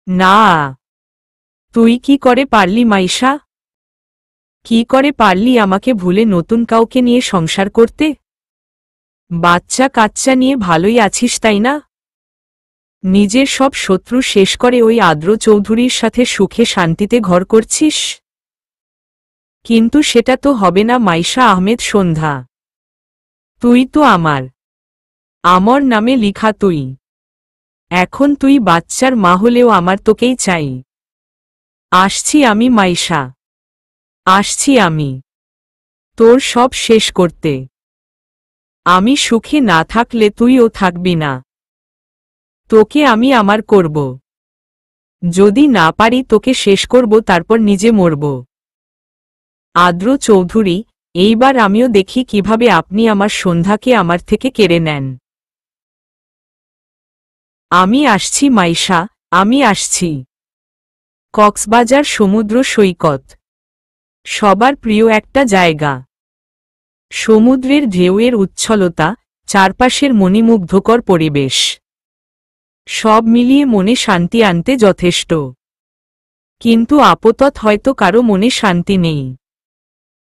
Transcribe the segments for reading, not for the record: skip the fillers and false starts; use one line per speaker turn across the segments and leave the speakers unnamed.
না, তুই কি করে পারলি মাইশা? কি করে পারলি আমাকে ভুলে নতুন কাউকে নিয়ে সংসার করতে? বাচ্চা কাচ্চা নিয়ে ভালোই আছিস তাই না? নিজের সব শত্রু শেষ করে ওই আদ্র চৌধুরীর সাথে সুখে শান্তিতে ঘর করছিস? কিন্তু সেটা তো হবে না মাইশা আহমেদ সন্ধ্যা। তুই তো আমার নামে লিখা তুই। এখন তুই বাচ্চার মা হলেও আমার তোকেই চাই। আসছি আমি মাইশা, আসছি আমি তোর সব শেষ করতে। আমি সুখে না থাকলে তুইও থাকবি না। তোকে আমি আমার করব। যদি না পারি তোকে শেষ করব, তারপর নিজে মরব। আদ্র চৌধুরী, এইবার আমিও দেখি কিভাবে আপনি আমার সন্ধ্যাকে আমার থেকে কেড়ে নেন। আমি আসছি মাইশা, আমি আসছি। কক্সবাজার সমুদ্র সৈকত সবার প্রিয় একটা জায়গা। সমুদ্রের ঢেউয়ের উচ্ছলতা, চারপাশের মণিমুগ্ধকর পরিবেশ, সব মিলিয়ে মনে শান্তি আনতে যথেষ্ট। কিন্তু আপাতত হয়তো কারো মনে শান্তি নেই।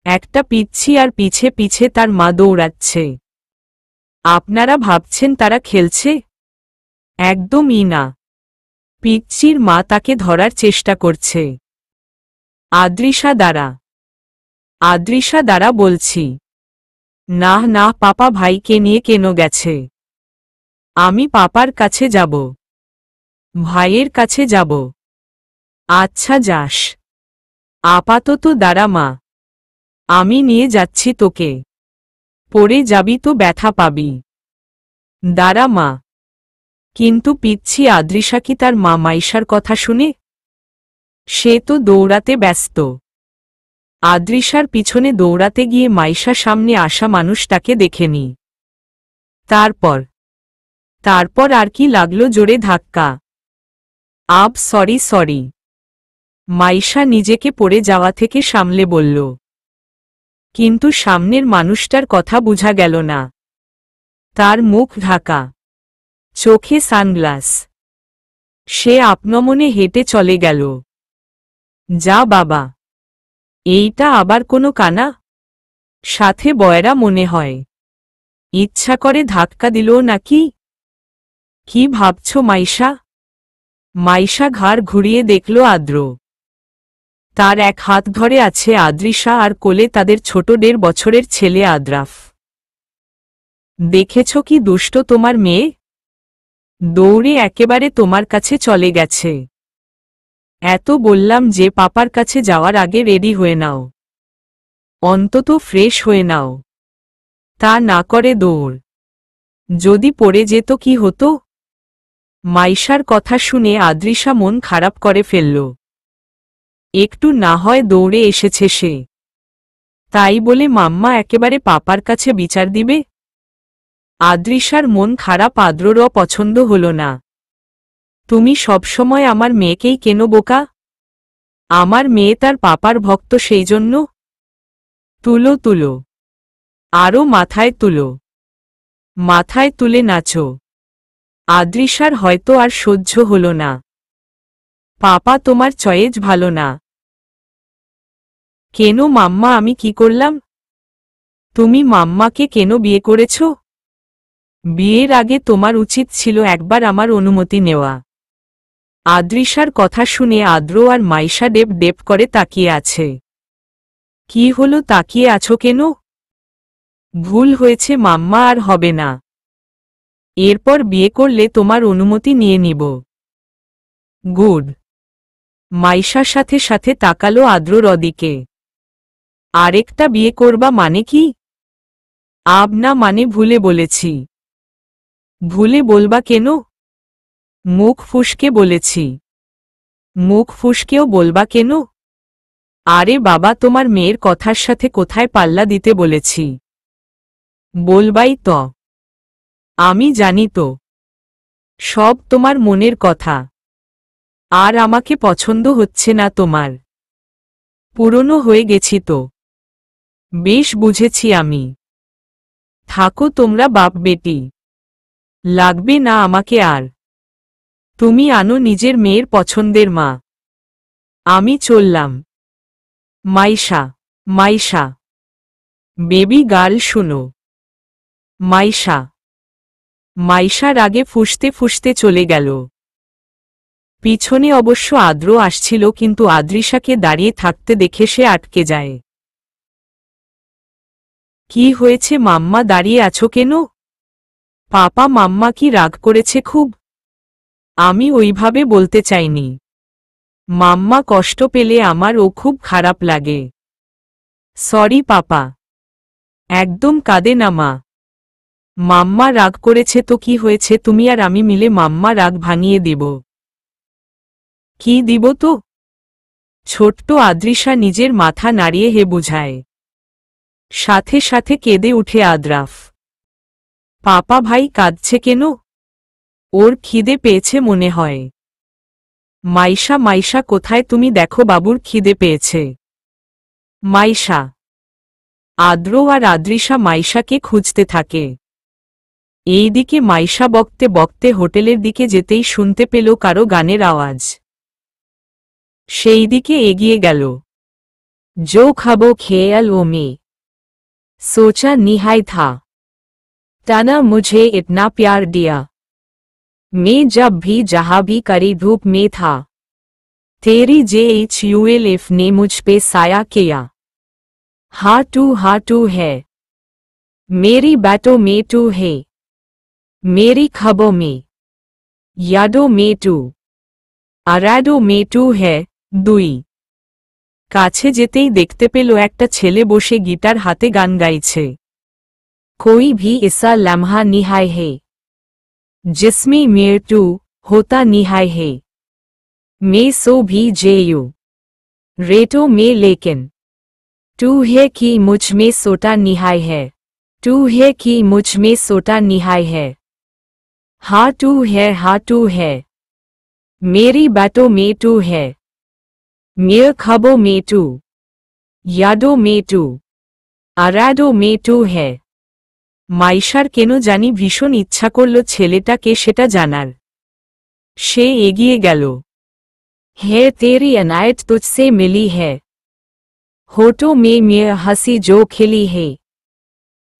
একটা পিচ্ছি আর পিছে পিছে তার মা দৌড়াচ্ছে। আপনারা ভাবছেন তারা খেলছে? একদমই না। পিচ্চির মা তাকে ধরার চেষ্টা করছে। আদ্রিশা দ্বারা, আদ্রিশা দ্বারা বলছি। না না, পাপা ভাইকে নিয়ে কেন গেছে? আমি পাপার কাছে যাব, ভাইয়ের কাছে যাব। আচ্ছা যাস, আপাতত দাঁড়া মা, আমি নিয়ে যাচ্ছি তোকে। পড়ে যাবি তো ব্যথা পাবি। দাঁড়া মা। কিন্তু পিচ্ছি আদ্রিশা কি তার মা মাইশার কথা শুনে? সে তো দৌড়াতে ব্যস্ত। আদ্রিশার পিছনে দৌড়াতে গিয়ে মাইশা সামনে আসা মানুষটাকে দেখেনি। তারপর আর কি লাগলো জোরে ধাক্কা। Sorry sorry. মাইশা নিজেকে পড়ে যাওয়া থেকে সামলে বলল। কিন্তু সামনের মানুষটার কথা বোঝা গেল না। তার মুখ ঢাকা, চোখে সানগ্লাস। সে আপনমনে হেঁটে চলে গেল। যা বাবা, এইটা আবার কোনো কানা? সাথে বয়রা মনে হয়। ইচ্ছা করে ধাক্কা দিল নাকি? কি ভাবছ মাইশা? মাইশা ঘাড় ঘুরিয়ে দেখল আদ্র। তার এক হাত ধরে আছে আদ্রিশা, আর কোলে তাদের ছোট 1.5 বছরের ছেলে আদ্রাফ। দেখেছ কি দুষ্ট তোমার মেয়ে? দৌড়ে একেবারে তোমার কাছে চলে গেছে। এত বললাম যে পাপার কাছে যাওয়ার আগে রেডি হয়ে নাও, অন্তত ফ্রেশ হয়ে নাও। তা না করে দৌড়। যদি পড়ে যেত কি হতো? মাইশার কথা শুনে আদ্রিশা মন খারাপ করে ফেলল। একটু না হয় দৌড়ে এসেছে সে, তাই বলে মাম্মা একেবারে পাপার কাছে বিচার দিবে? আদ্রিশার মন খারাপ আদ্ররও পছন্দ হল না। তুমি সবসময় আমার মেয়েকেই কেন বোকা? আমার মেয়ে তার পাপার ভক্ত, সেই জন্য। তুলো তুলো, আরও মাথায় তুলো, মাথায় তুলে নাচো। আদ্রিশার হয়তো আর সহ্য হল না। পাপা তোমার চয়েজ ভালো না। কেন মাম্মা, আমি কি করলাম? তুমি মাম্মাকে কেন বিয়ে করেছ? বিয়ের আগে তোমার উচিত ছিল একবার আমার অনুমতি নেওয়া। আদ্রিশার কথা শুনে আদ্র আর মাইশা ডেপ ডেপ করে তাকিয়ে আছে। কি হলো, তাকিয়ে আছো কেন? ভুল হয়েছে মাম্মা, আর হবে না। এরপর বিয়ে করলে তোমার অনুমতি নিয়ে নিব। গুড। মাইশার সাথে সাথে তাকালো আদ্রর দিকে। আরেকটা বিয়ে করবা মানে কি? না মানে ভুলে বলেছি। ভুলে বলবা কেন? মুখ ফুসকে বলেছি। মুখ ফুসকেও বলবা কেন? আরে বাবা, তোমার মেয়ের কথার সাথে কোথায় পাল্লা দিতে বলেছি? বলবাই তো। আমি জানি তো সব তোমার মনের কথা। আর আমাকে পছন্দ হচ্ছে না তোমার। পুরনো হয়ে গেছি তো। বেশ বুঝেছি আমি। থাকো তোমরা বাপ বেটি। লাগবে না আমাকে আর। তুমি আনো নিজের মেয়ের পছন্দের মা। আমি চললাম। মাইশা, মাইশা, বেবি গার্ল শুনো। মাইশা, মাইশা রাগে ফুঁসতে ফুঁসতে চলে গেল। পিছনে অবশ্য আদ্র আসছিল, কিন্তু আদ্রিশাকে দাঁড়িয়ে থাকতে দেখে সে আটকে যায়। কি হয়েছে মাম্মা, দাঁড়িয়ে আছো কেন? পাপা মাম্মা কি রাগ করেছে খুব? আমি ওইভাবে বলতে চাইনি। মাম্মা কষ্ট পেলে আমারও খুব খারাপ লাগে। সরি পাপা। একদম কাঁদে না মা। মাম্মা রাগ করেছে তো কি হয়েছে, তুমি আর আমি মিলে মাম্মা রাগ ভাঙিয়ে দেব। কি দিব তো? ছোট্ট আদ্রিশা নিজের মাথা নাড়িয়ে হে বুঝায়। সাথে সাথে কেঁদে উঠে আদ্রাফ। পাপা ভাই কাঁদছে কেন? ওর খিদে পেয়েছে মনে হয়। মাইশা, মাইশা কোথায় তুমি? দেখো বাবুর খিদে পেয়েছে। মাইশা। আদ্র আর আদ্রিশা মাইশাকে খুঁজতে থাকে। এইদিকে মাইশা বকতে বকতে হোটেলের দিকে যেতেই শুনতে পেল কারো গানের আওয়াজ। সেই দিকে এগিয়ে গেল। जो खबो खेल ओ में सोचा निहाय था तना मुझे इतना प्यार दिया मैं जब भी जहां भी करी धूप में था तेरी JHULF ने मुझ पे साया किया हाँ तू है मेरी बातों में तू है मेरी खबों में यादों में तू আরাদো মে টু হ্যায়। 2 কাছে যেতেই দেখতে পেল একটা ছেলে বসে গিটার হাতে গান গাইছে। कोई भी ऐसा लम्हा निहाय है जिसमें मेरे तू होता निहाय है मैं सो भी जेयू रेटो में लेकिन तू है कि मुझ में सोता निहाय है तू है कि मुझ में सोता निहाय है हाँ तू है मेरी बातों में तू है मेरे ख्वाबों में तू यादों में तू আরাদো মে টু है। মাইশার কেন জানি ভীষণ ইচ্ছা করল ছেলেটাকে সেটা জানার। সে এগিয়ে গেল। है तेरी अनायत तुझसे मिली है होठों में मेरी हंसी जो खिली है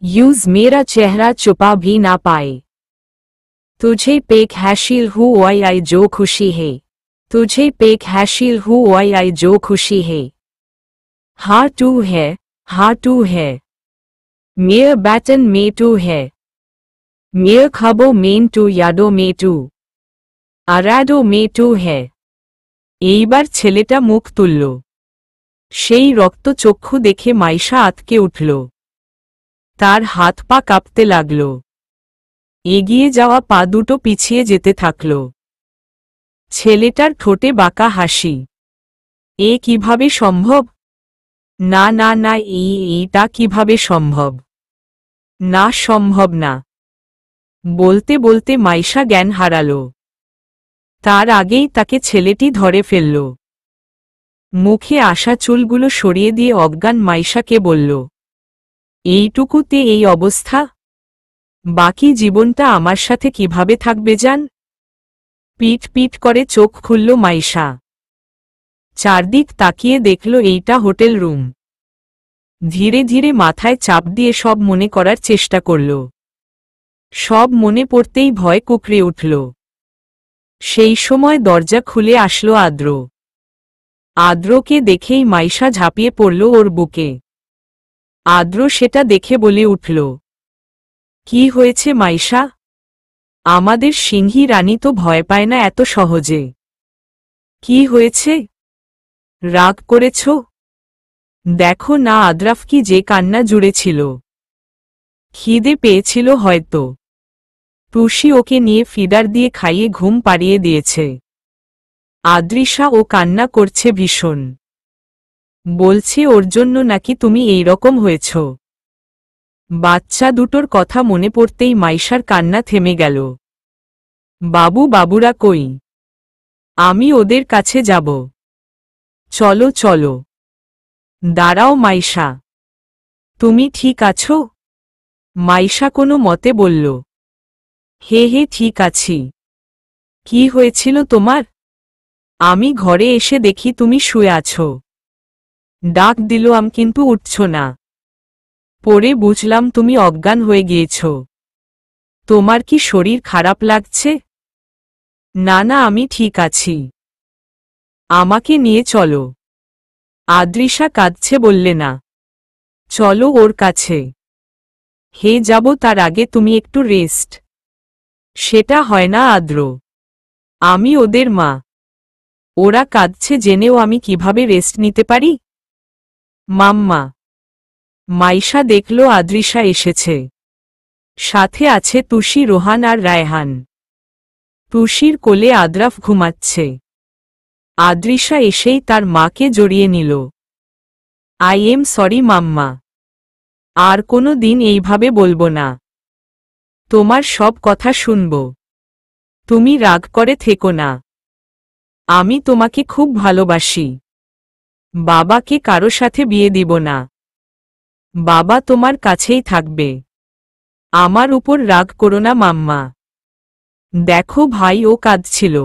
यूज मेरा चेहरा छुपा भी ना पाए तुझे पेक हासिल हुई जो खुशी है तुझे पेक हासिल हुई जो खुशी है हाँ तू है मेरे बैटन में तू है मेरे ख्वाबों में तू यादों में तू আরাদো মে টু है। এইবার ছেলেটা মুখ তুলল। সেই রক্ত চক্ষু দেখে মাইশা আতকে উঠল। তার হাত পা কাঁপতে লাগল। এগিয়ে যাওয়া পা দুটো পিছিয়ে যেতে থাকল। ছেলেটার ঠোঁটে বাঁকা হাসি। এ কিভাবে সম্ভব? না না না, এইটা কিভাবে সম্ভব? না, সম্ভব না। বলতে বলতে মাইশা জ্ঞান হারাল। তার আগেই তাকে ছেলেটি ধরে ফেলল। মুখে আসা চুলগুলো সরিয়ে দিয়ে অজ্ঞান মাইশাকে বলল, এইটুকুতে এই অবস্থা? বাকি জীবনটা আমার সাথে কিভাবে থাকবে জান? পিট পিট করে চোখ খুলল মাইশা। চারদিক তাকিয়ে দেখল এইটা হোটেল রুম। ধীরে ধীরে মাথায় চাপ দিয়ে সব মনে করার চেষ্টা করল। সব মনে পড়তেই ভয় কুঁকড়ে উঠল। সেই সময় দরজা খুলে আসলো আদ্র। আদ্রকে দেখেই মাইশা ঝাঁপিয়ে পড়ল ওর বুকে। আদ্র সেটা দেখে বলে উঠল, কি হয়েছে মাইশা? আমাদের সিংহী রানী তো ভয় পায় না এত সহজে। কি হয়েছে? রাগ করেছ? দেখো না আদ্রাফ কি যে কান্না জুড়েছিল। খিদে পেয়েছিল হয়তো। টুসি ওকে নিয়ে ফিডার দিয়ে খাইয়ে ঘুম পাড়িয়ে দিয়েছে। আদ্রিশা ও কান্না করছে ভীষণ। বলছে ওর জন্য নাকি তুমি এই রকম হয়েছ। বাচ্চা দুটোর কথা মনে পড়তেই মাইশার কান্না থেমে গেল। বাবুরা কই? আমি ওদের কাছে যাব। চলো চলো। দাঁড়াও মাইশা, তুমি ঠিক আছো? মাইশা কোনো মতে বলল, হে ঠিক আছি। কি হয়েছিল তোমার? আমি ঘরে এসে দেখি তুমি শুয়ে আছো। ডাক দিলাম কিন্তু উঠছ না। পরে বুঝলাম তুমি অজ্ঞান হয়ে গিয়েছ। তোমার কি শরীর খারাপ লাগছে? না না, আমি ঠিক আছি। আমাকে নিয়ে চলো। আদ্রিসা কাঁদছে বললে না। চলো ওর কাছে। হে যাব, তার আগে তুমি একটু রেস্ট। সেটা হয় না আদ্র। আমি ওদের মা। ওরা কাঁদছে জেনেও আমি কিভাবে রেস্ট নিতে পারি? মাম্মা। মাইশা দেখল আদ্রিসা এসেছে। সাথে আছে তুষি, রোহান আর রায়হান। তুষির কোলে আদ্রাফ ঘুমাচ্ছে। আদ্রিসা এসেই তার মাকে জড়িয়ে নিল। আই এম সরি মাম্মা। আর কোনো দিন এইভাবে বলবো না। তোমার সব কথা শুনব। তুমি রাগ করে থেকো না। আমি তোমাকে খুব ভালোবাসি। বাবাকে কারো সাথে বিয়ে দিব না। বাবা তোমার কাছেই থাকবে। আমার উপর রাগ করো না মাম্মা। দেখো ভাই, ও কাঁদছিল।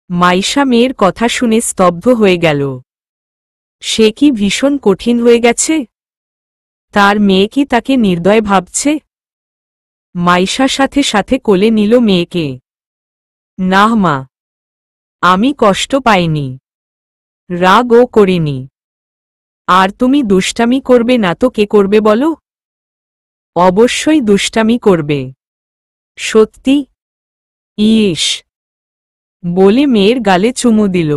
মাইশা মেয়ের কথা শুনে স্তব্ধ হয়ে গেল। সে কি ভীষণ কঠিন হয়ে গেছে? তার মেয়ে কি তাকে নির্দয় ভাবছে? মাইশা সাথে সাথে কোলে নিল মেয়েকে। না মা, আমি কষ্ট পাইনি, রাগও করিনি। আর তুমি দুষ্টামি করবে না তো কে করবে বলো? অবশ্যই দুষ্টামি করবে। সত্যি? ইস, বলে মেয়ের গালে চুমু দিল।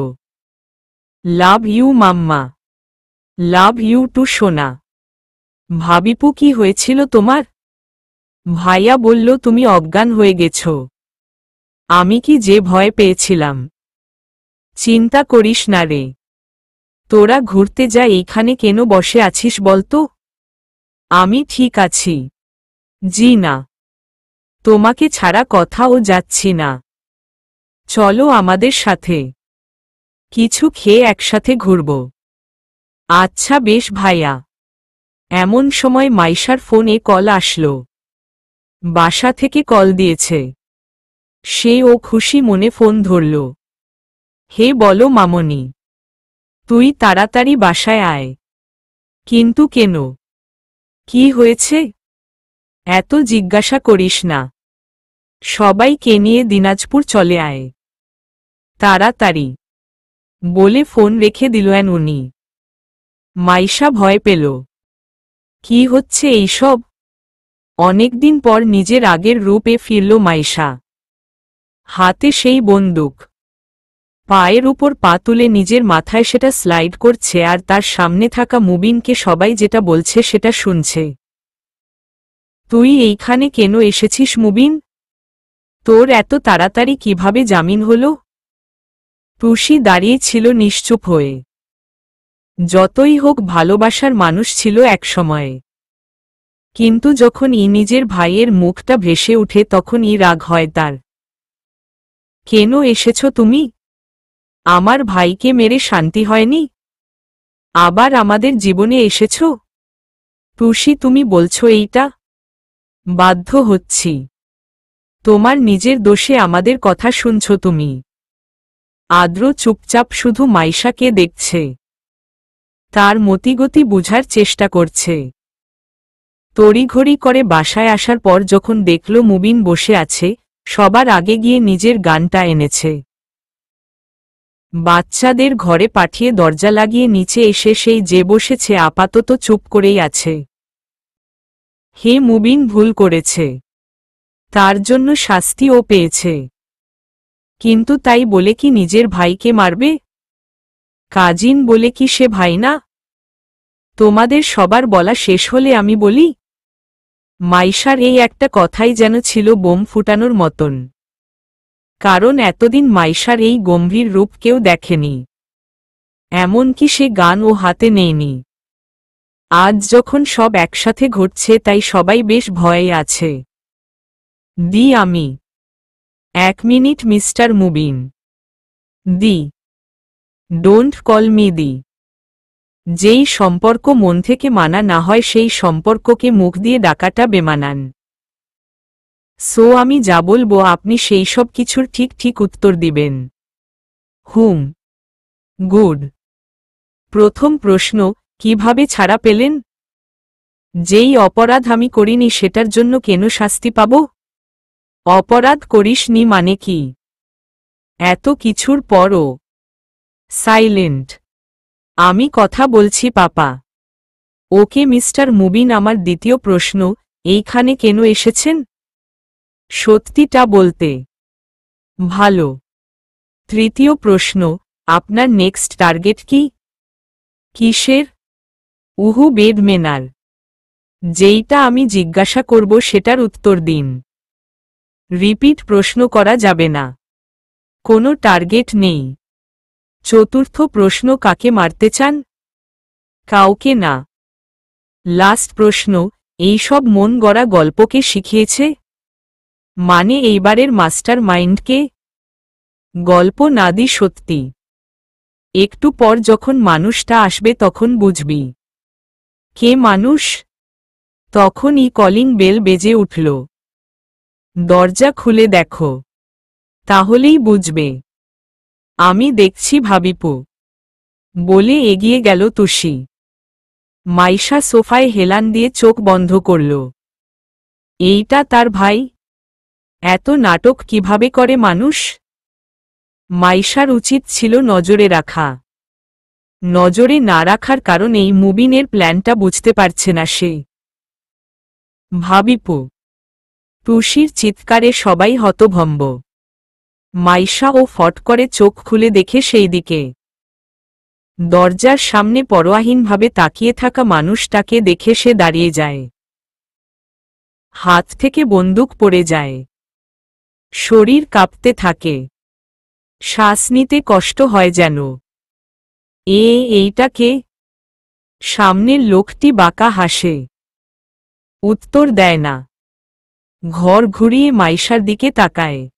Love you mamma. Love you too সোনা। ভাবিপু, কি হয়েছিল তোমার? ভাইয়া বলল তুমি অজ্ঞান হয়ে গেছ। আমি কি যে ভয় পেয়েছিলাম। চিন্তা করিস না রে। তোরা ঘুরতে যা, এইখানে কেন বসে আছিস বলতো? আমি ঠিক আছি। জি না, তোমাকে ছাড়া কথাও যাচ্ছি না। চলো আমাদের সাথে। কিছু খেয়ে একসাথে ঘুরব। আচ্ছা বেশ ভাইয়া। এমন সময় মাইশার ফোনে কল আসলো। বাসা থেকে কল দিয়েছে। সে ও খুশি মনে ফোন ধরল। হে বলো মামনি, তুই তাড়াতাড়ি বাসায় আয়। কিন্তু কেন? কি হয়েছে? এত জিজ্ঞাসা করিস না। সবাইকে নিয়ে দিনাজপুর চলে আয় তাড়াতাড়ি, বলে ফোন রেখে দিলেন উনি। মাইশা ভয় পেল। কি হচ্ছে এইসব? অনেকদিন পর নিজের আগের রূপে ফিরল মাইশা। হাতে সেই বন্দুক। পায়ের উপর পা তুলে নিজের মাথায় সেটা স্লাইড করছে, আর তার সামনে থাকা মুবিনকে সবাই যেটা বলছে সেটা শুনছে। তুই এইখানে কেন এসেছিস মুবিন? তোর এত তাড়াতাড়ি কিভাবে জামিন হলো? তুষি দাঁড়িয়ে ছিল নিশ্চুপ হয়ে। যতই হোক ভালোবাসার মানুষ ছিল একসময়ে। কিন্তু যখন নিজের ভাইয়ের মুখটা ভেসে উঠে তখন রাগ হয় তার। কেন এসেছ তুমি? আমার ভাইকে মেরে শান্তি হয়নি? আবার আমাদের জীবনে এসেছ? তুষি, তুমি বলছো এইটা? বাধ্য হচ্ছি। তোমার নিজের দোষে আমাদের কথা শুনছ তুমি। আদ্র চুপচাপ শুধু মাইশাকে দেখছে। তার মতিগতি বুঝার চেষ্টা করছে। তড়িঘড়ি করে বাসায় আসার পর যখন দেখল মুবিন বসে আছে, সবার আগে গিয়ে নিজের গানটা এনেছে। বাচ্চাদের ঘরে পাঠিয়ে দরজা লাগিয়ে নিচে এসে সেই যে বসেছে আপাতত চুপ করেই আছে। হে মুবিন ভুল করেছে, তার জন্য শাস্তিও পেয়েছে। কিন্তু তাই বলে কি নিজের ভাইকে মারবে? কাজিন বলে কি সে ভাই না? তোমাদের সবার বলা শেষ হলে আমি বলি। মাইশার এই একটা কথাই যেন ছিল বোম ফুটানোর মতন। কারণ এতদিন মাইশার এই গম্ভীর রূপ কেউ দেখেনি। এমনকি সে গান ও হাতে নেয়নি। আজ যখন সব একসাথে ঘটছে তাই সবাই বেশ ভয়ে আছে। দি আমি। 1 মিনিট মিস্টার মুবিন। দি। ডোন্ট কল মি দি। যেই সম্পর্ক মন থেকে মানা না হয় সেই সম্পর্ককে মুখ দিয়ে ডাকাটা বেমানান। সো আমি যা বলবো আপনি সেই সব কিছুর ঠিক ঠিক উত্তর দিবেন। হুম। গুড। প্রথম প্রশ্ন, কিভাবে ছাড়া পেলেন? যেই অপরাধ আমি করিনি সেটার জন্য কেন শাস্তি পাব? অপরাধ করিসনি মানে কি? এত কিছুর পরও সাইলেন্ট। আমি কথা বলছি পাপা। ওকে মিস্টার মুবিন, আমার দ্বিতীয় প্রশ্ন, এইখানে কেন এসেছেন? সত্যিটা বলতে। ভালো। তৃতীয় প্রশ্ন, আপনার নেক্সট টার্গেট কি? কিসের? উহু বেড মেনার। যেইটা আমি জিজ্ঞাসা করব সেটার উত্তর দিন। রিপিট প্রশ্ন করা যাবে না। কোনো টার্গেট নেই। চতুর্থ প্রশ্ন, কাকে মারতে চান? কাউকে না। লাস্ট প্রশ্ন, এইসব মন গড়া গল্পকে শিখিয়েছে? মানে এইবারের মাস্টার মাইন্ডকে? গল্প না দি সত্যি। একটু পর যখন মানুষটা আসবে তখন বুঝবি। কে মানুষ? তখনই কলিং বেল বেজে উঠল। দরজা খুলে দেখো, তাহলেই বুঝবে। আমি দেখছি ভাবিপু, বলে এগিয়ে গেল তুষি। মাইশা সোফায় হেলান দিয়ে চোখ বন্ধ করল। এইটা তার ভাই? এত নাটক কিভাবে করে মানুষ? মাইশার উচিত ছিল নজরে রাখা। নজরে না রাখার কারণেই মুবিনের প্ল্যানটা বুঝতে পারছে না সে। ভাবিপু। তুষির চিৎকারে সবাই হতভম্ব। মাইশা ও ফট করে চোখ খুলে দেখে সেই দিকে। দরজার সামনে পরোয়াহীনভাবে তাকিয়ে থাকা মানুষটাকে দেখে সে দাঁড়িয়ে যায়। হাত থেকে বন্দুক পড়ে যায়। শরীর কাঁপতে থাকে। শ্বাস নিতে কষ্ট হয় যেন। এইটা কে? সামনের লোকটি বাঁকা হাসে। উত্তর দেয় না। ঘর ঘুরিয়ে মাইশার দিকে তাকায়।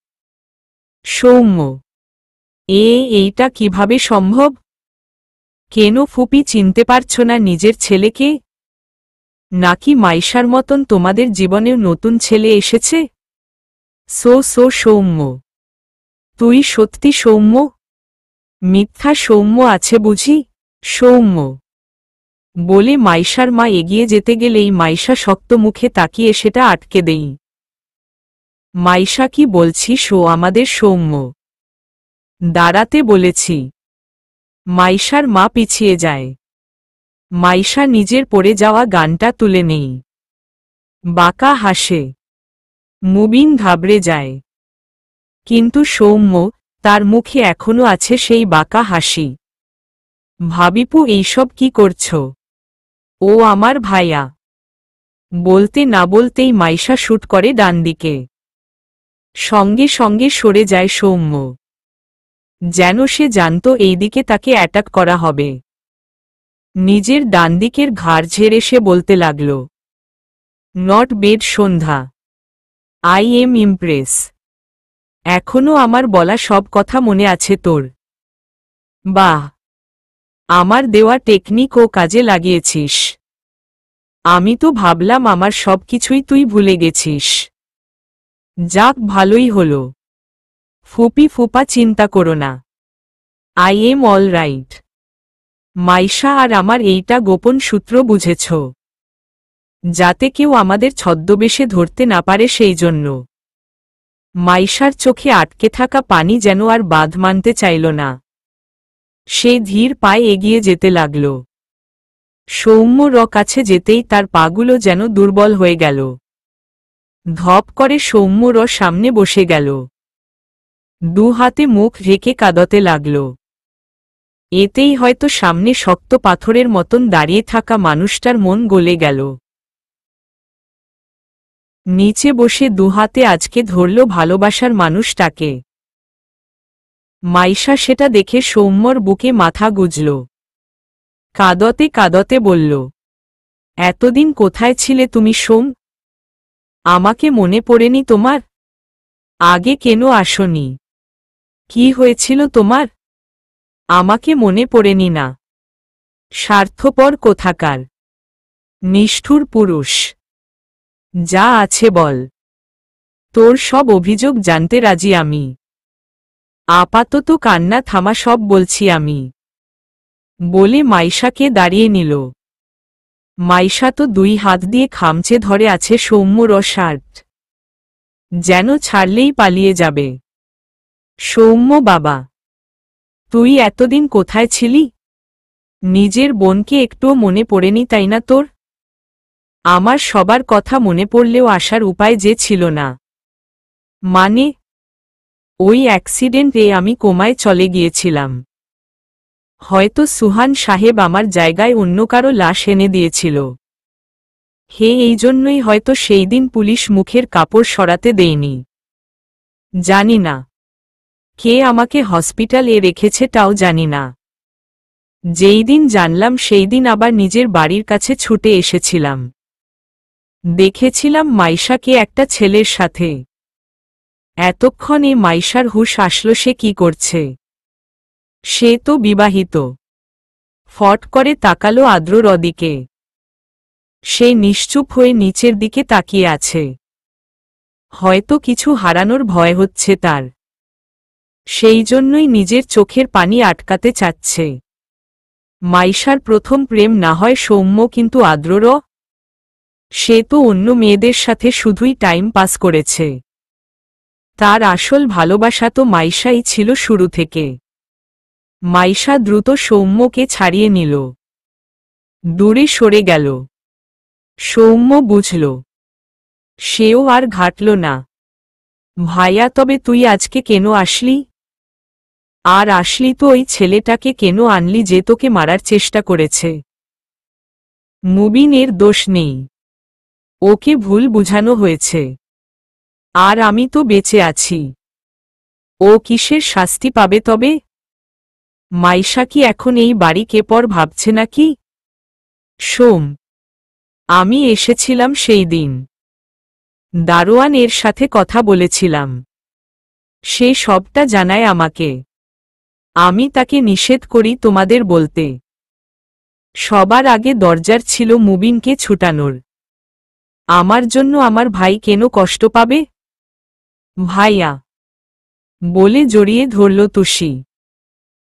সৌম্য। এইটা কিভাবে সম্ভব? কেন ফুপি চিনতে পারছ না নিজের ছেলেকে? নাকি মাইশার মতন তোমাদের জীবনেও নতুন ছেলে এসেছে? সৌম্য। তুই সত্যি সৌম্য? মিথ্যা সৌম্য আছে বুঝি? সৌম্য। বলে মাইশার মা এগিয়ে যেতে গেলেই মাইশা শক্ত মুখে তাকিয়ে সেটা আটকে দেই। মাইশা, কি বলছি আমাদের সৌম্য। দাঁড়াতে বলেছি। মাইশার মা পিছিয়ে যায়। মাইশা নিজের পড়ে যাওয়া গানটা তুলে নেই। বাঁকা হাসে। মুবিন ঘাবড়ে যায়। কিন্তু সৌম্য, তার মুখে এখনো আছে সেই বাঁকা হাসি। ভাবিপু, এইসব কি করছো? ও আমার ভাইয়া। বলতে না বলতেই মাইশা শুট করে ডান দিকে। সঙ্গে সঙ্গে সরে যায় সৌম্য। যেন সে জানত এইদিকে তাকে অ্যাটাক করা হবে। নিজের ডান দিকের ঘাড় ঝেড়ে সে বলতে লাগল, not bed Sandhya. I am Impress. এখনো আমার বলা সব কথা মনে আছে তোর? বাহ, আমার দেওয়া টেকনিক ও কাজে লাগিয়েছিস। আমি তো ভাবলাম আমার সব কিছুই তুই ভুলে গেছিস। যাক, ভালোই হলো। ফুপা চিন্তা করো না। I am all right. Maisha, আর আমার এইটা গোপন সূত্র বুঝেছ? যাতে কেউ আমাদের ছদ্মবেশে ধরতে না পারে সেই জন্য। মাইশার চোখে আটকে থাকা পানি যেন আর বাঁধ মানতে চাইল না। সে ধীর পায়ে এগিয়ে যেতে লাগল। সৌম্যর কাছে যেতেই তার পাগুলো যেন দুর্বল হয়ে গেল। ধপ করে সৌম্যর সামনে বসে গেল। দু হাতে মুখ ঢেকে কাঁদতে লাগল। এতেই হয়তো সামনে শক্ত পাথরের মতন দাঁড়িয়ে থাকা মানুষটার মন গলে গেল। নিচে বসে দুহাতে আজকে ধরল ভালোবাসার মানুষটাকে। মাইশা সেটা দেখে সৌম্যর বুকে মাথা গুজল। কাঁদতে কাঁদতে বলল, এতদিন কোথায় ছিলে তুমি সোম? আমাকে মনে পড়েনি তোমার? আগে কেন আসনি? কি হয়েছিল তোমার? আমাকে মনে পড়েনি না? স্বার্থপর কোথাকার। নিষ্ঠুর পুরুষ। যা আছে বল। তোর সব অভিযোগ জানতে রাজি আমি। আপাতত কান্না থামা, সব বলছি আমি, বলে মাইশাকে দাঁড়িয়ে নিল। মাইশা তো 2 হাত দিয়ে খামচে ধরে আছে সৌম্যর শার্ট, যেন ছাড়লেই পালিয়ে যাবে। সৌম্য বাবা, তুই এতদিন কোথায় ছিলি? নিজের বোনকে একটুও মনে পড়েনি তাই না তোর? আমার সবার কথা মনে পড়লেও আসার উপায় যে ছিল না। মানে, ওই অ্যাক্সিডেন্টে আমি কোমায় চলে গিয়েছিলাম। হয়তো সুহান সাহেব আমার জায়গায় অন্য কারো লাশ এনে দিয়েছিল। এই জন্যই হয়তো সেই দিন পুলিশ মুখের কাপড় সরাতে দেয়নি। জানি না কে আমাকে হসপিটালে রেখেছে, তাও জানি না। যেই দিন জানলাম সেই দিন আবার নিজের বাড়ির কাছে ছুটে এসেছিলাম। দেখেছিলাম মাইশাকে একটা ছেলের সাথে। এতক্ষণে মাইশার হুঁশ আসলো সে কি করছে। সে তো বিবাহিত। ফট করে তাকালো আদ্রর দিকে। সে নিশ্চুপ হয়ে নিচের দিকে তাকিয়ে আছে। হয়তো কিছু হারানোর ভয় হচ্ছে তার, সেই জন্যই নিজের চোখের পানি আটকাতে চাচ্ছে। মাইশার প্রথম প্রেম না হয় সৌম্য, কিন্তু আদ্ররও? সে তো অন্য মেয়েদের সাথে শুধুই টাইম পাস করেছে। তার আসল ভালোবাসা তো মাইশাই ছিল শুরু থেকে। মাইশা দ্রুত সৌম্যকে ছাড়িয়ে নিল, দূরে সরে গেল। সৌম্য বুঝল, সেও আর ঘাটল না। ভাইয়া, তবে তুই আজকে কেন আসলি? আর আসলি তো ওই ছেলেটাকে কেন আনলি যে তোকে মারার চেষ্টা করেছে? মুবিনের দোষ নেই, ওকে ভুল বুঝানো হয়েছে। আর আমি তো বেঁচে আছি। ও কিসের শাস্তি পাবে তবে? মাইশা কি এখন এই বাড়ি কে পর ভাবছে নাকি? সোম, আমি এসেছিলাম সেই দিন। দারোয়ান এর সাথে কথা বলেছিলাম। সে সবটা জানায় আমাকে। আমি তাকে নিষেধ করি তোমাদের বলতে। সবার আগে দরজার ছিল মুবিনকে ছুটানোর। আমার জন্য আমার ভাই কেন কষ্ট পাবে? ভাইয়া বলে জড়িয়ে ধরল তুষি।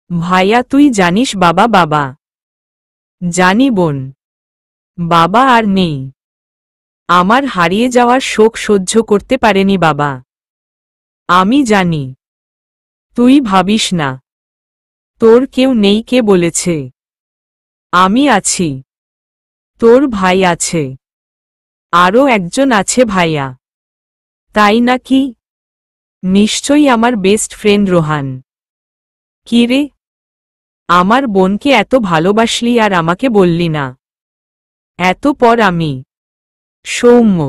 ভাইয়া, তুই জানিস বাবা? বাবা জানি বোন, বাবা আর নেই। আমার হারিয়ে যাওয়ার শোক সহ্য করতে পারেনি বাবা। আমি জানি। তুই ভাবিস না, তোর কেউ নেই। কে বলেছে? আমি আছি। তোর ভাই আছে। আরও একজন আছে ভাইয়া। তাই নাকি? নিশ্চয়ই আমার বেস্ট ফ্রেন্ড রোহান। কি রে, আমার বোনকে এত ভালোবাসলি আর আমাকে বললি না? এত পর আমি? সৌম্য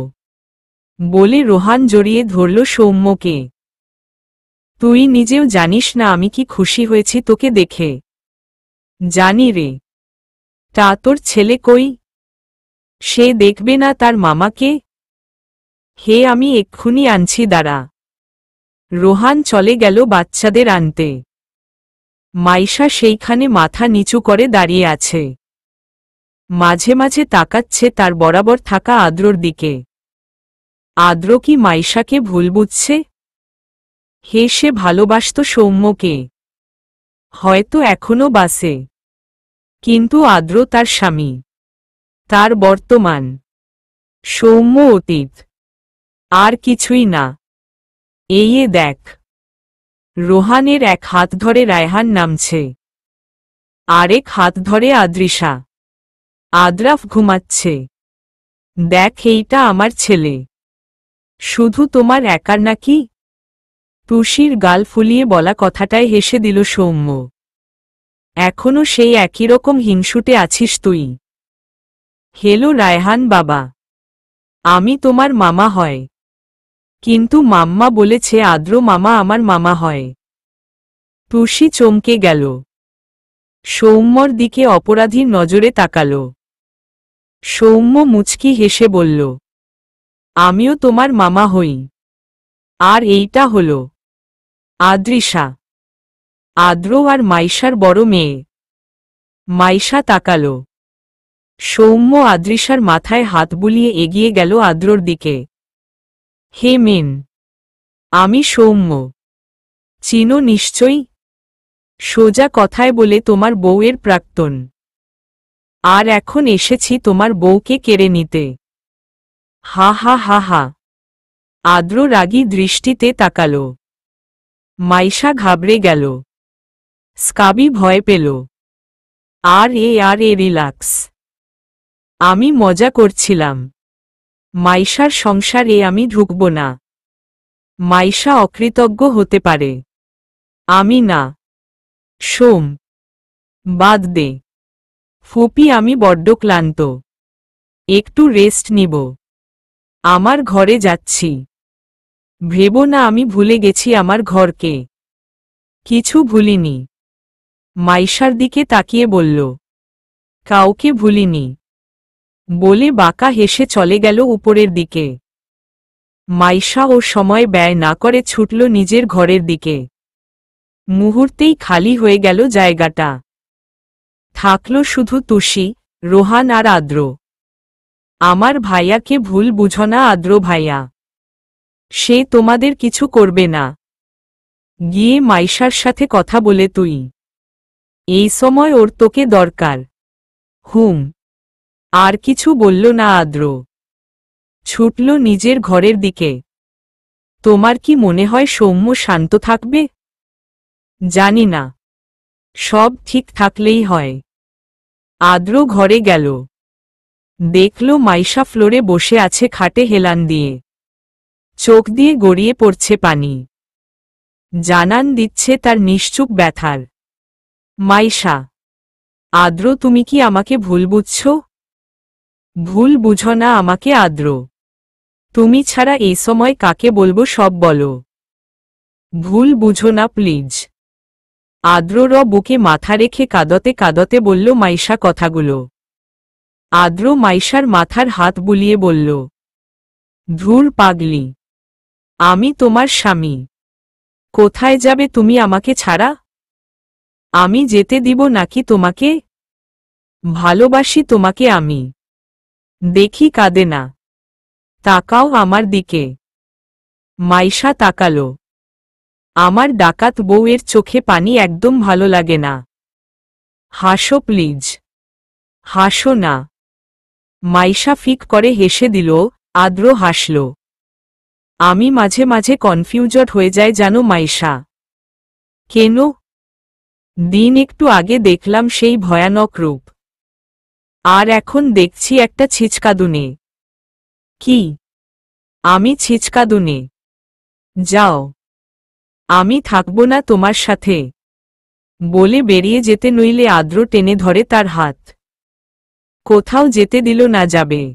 বলে রোহান জড়িয়ে ধরল সৌম্যকে। তুই নিজেও জানিস না আমি কি খুশি হয়েছি তোকে দেখে। জানি রে। তা তোর ছেলে কই? সে দেখবে না তার মামাকে? আমি এক্ষুনি আনছি, দাঁড়া। রোহান চলে গেল বাচ্চাদের আনতে। মাইশা সেইখানে মাথা নিচু করে দাঁড়িয়ে আছে। মাঝে মাঝে তাকাচ্ছে তার বরাবর থাকা আদ্রর দিকে। আদ্র কি মাইশাকে ভুল বুঝছে? সে ভালোবাসত সৌম্যকে। হয়তো এখনো বাসে। কিন্তু আদ্র তার স্বামী, তার বর্তমান। সৌম্য অতীত, আর কিছুই না। এই দেখ, রোহানের এক হাত ধরে রায়হান নামছে, আরেক হাত ধরে আদ্রিসা। আদ্রাফ ঘুমাচ্ছে। দেখ, এইটা আমার ছেলে। শুধু তোমার একার নাকি? তুষির গাল ফুলিয়ে বলা কথাটায় হেসে দিল সৌম্য। এখনো সেই একই রকম হিংসুটে আছিস তুই? হেলো রায়হান বাবা, আমি তোমার মামা হয়। কিন্তু মাম্মা বলেছে আদ্র মামা আমার মামা হয়। তুষি চমকে গেল। সৌম্যর দিকে অপরাধীর নজরে তাকাল। সৌম্য মুচকি হেসে বলল, আমিও তোমার মামা হই। আর এইটা হল আদ্রিসা, আদ্র আর মাইশার বড় মেয়ে। মাইশা তাকাল। সৌম্য আদ্রিসার মাথায় হাত বুলিয়ে এগিয়ে গেল আদ্রর দিকে। হে মেন। আমি সৌম্য। চিনো নিশ্চয়ই? সোজা কথায় বলে তোমার বউয়ের প্রাক্তন। আর এখন এসেছি তোমার বউকে কেড়ে নিতে। হা হা হা হা। আদ্র রাগী দৃষ্টিতে তাকাল। মাইশা ঘাবড়ে গেল। স্কাবি ভয় পেল। আর এ রিল্যাক্স। আমি মজা করছিলাম। মাইশার সংসারে আমি ঢুকব না। মাইশা অকৃতজ্ঞ হতে পারে, আমি না। সোম, বাদ দে। ফুপি আমি বড্ড ক্লান্ত। একটু রেস্ট নিব। আমার ঘরে যাচ্ছি। ভেবো না আমি ভুলে গেছি আমার ঘরকে। কিছু ভুলিনি। মাইশার দিকে তাকিয়ে বলল, কাউকে ভুলিনি। বলে বাঁকা হেসে চলে গেল উপরের দিকে। মাইশা ও সময় ব্যয় না করে ছুটল নিজের ঘরের দিকে। মুহূর্তেই খালি হয়ে গেল জায়গাটা। থাকল শুধু তুষি, রোহান আর আদ্র। আমার ভাইয়াকে ভুল বুঝো না আদ্র ভাইয়া। সে তোমাদের কিছু করবে না। গিয়ে মাইশার সাথে কথা বলে তুই। এই সময় ওর তোকে দরকার। হুম। আর কিছু বলল না আদ্র। ছুটল নিজের ঘরের দিকে। তোমার কি মনে হয় সৌম্য শান্ত থাকবে? জানি না। সব ঠিক থাকলেই হয়। আদ্র ঘরে গেল। দেখল মাইশা ফ্লোরে বসে আছে খাটে হেলান দিয়ে। চোখ দিয়ে গড়িয়ে পড়ছে পানি। জানান দিচ্ছে তার নিশ্চুপ ব্যথার। মাইশা, আদ্র তুমি কি আমাকে ভুল বুঝছ? ভুল বুঝো না আমাকে আদ্র। তুমি ছাড়া এই সময় কাকে বলবো সব বলো। ভুল বুঝো না প্লিজ। আদ্রর বুকে মাথা রেখে কাঁদতে কাঁদতে বলল মাইশা কথাগুলো। আদ্র মাইশার মাথার হাত বুলিয়ে বলল, ধুর পাগলি। আমি তোমার স্বামী। কোথায় যাবে তুমি আমাকে ছাড়া? আমি যেতে দিব নাকি তোমাকে? ভালোবাসি তোমাকে আমি। দেখি কাঁদে না। তাকাও আমার দিকে। মাইশা তাকালো। আমার ডাকাত বউয়ের চোখে পানি একদম ভালো লাগে না। হাসো প্লিজ। হাসো না। মাইশা ফিক করে হেসে দিল। আদ্র হাসল। আমি মাঝে মাঝে কনফিউজড হয়ে যায় জানো মাইশা। কেন? দিন একটু আগে দেখলাম সেই ভয়ানক রূপ। আর এখন দেখছি একটা ছিচকাদুনে। কি? আমি ছিচকাদুনে? যাও। আমি থাকব না তোমার সাথে। বলে বেরিয়ে যেতে নইলে আদ্র টেনে ধরে তার হাত। কোথাও যেতে দিল না যাবে।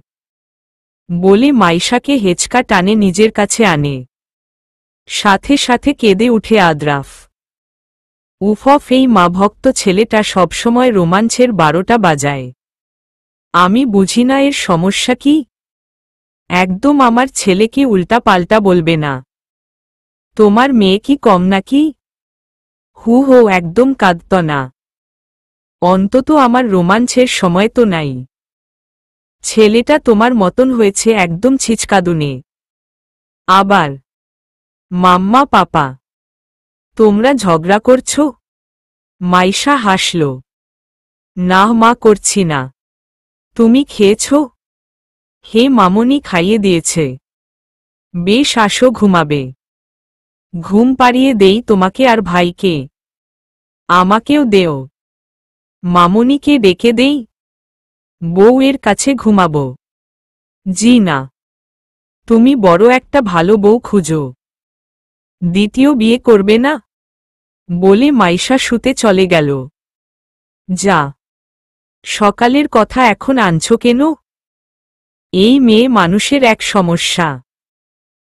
বলে মাইশাকে হেঁচকা টানে নিজের কাছে আনে। সাথে সাথে কেঁদে উঠে আদ্রাফ। উফ, এই মা ভক্ত ছেলেটা সবসময় রোমাঞ্চের 12টা বাজায়। আমি বুঝি না এর সমস্যা কি। একদম আমার ছেলেকে উল্টা পাল্টা বলবে না। তোমার মেয়ে কি কম নাকি? হু হো একদম কাঁদত না। অন্তত আমার রোমাঞ্চের সময় তো নাই। ছেলেটা তোমার মতন হয়েছে একদম ছিচকাদুনে। আবার মাম্মা পাপা তোমরা ঝগড়া করছ? মাইশা হাসল। না মা করছি না। তুমি খেয়েছ? হে মামনি খাইয়ে দিয়েছে। বেশ আসো ঘুমাবে। ঘুম পাড়িয়ে দেই তোমাকে আর ভাইকে। আমাকেও দেও। মামনিকে ডেকে দেই? বউয়ের কাছে ঘুমাবো? জি না। তুমি বড় একটা ভালো বউ খুঁজো। দ্বিতীয় বিয়ে করবে না? বলে মাইশা শুতে চলে গেল। যা। সকালের কথা এখন আনছো কেন? এই মেয়ে মানুষের এক সমস্যা।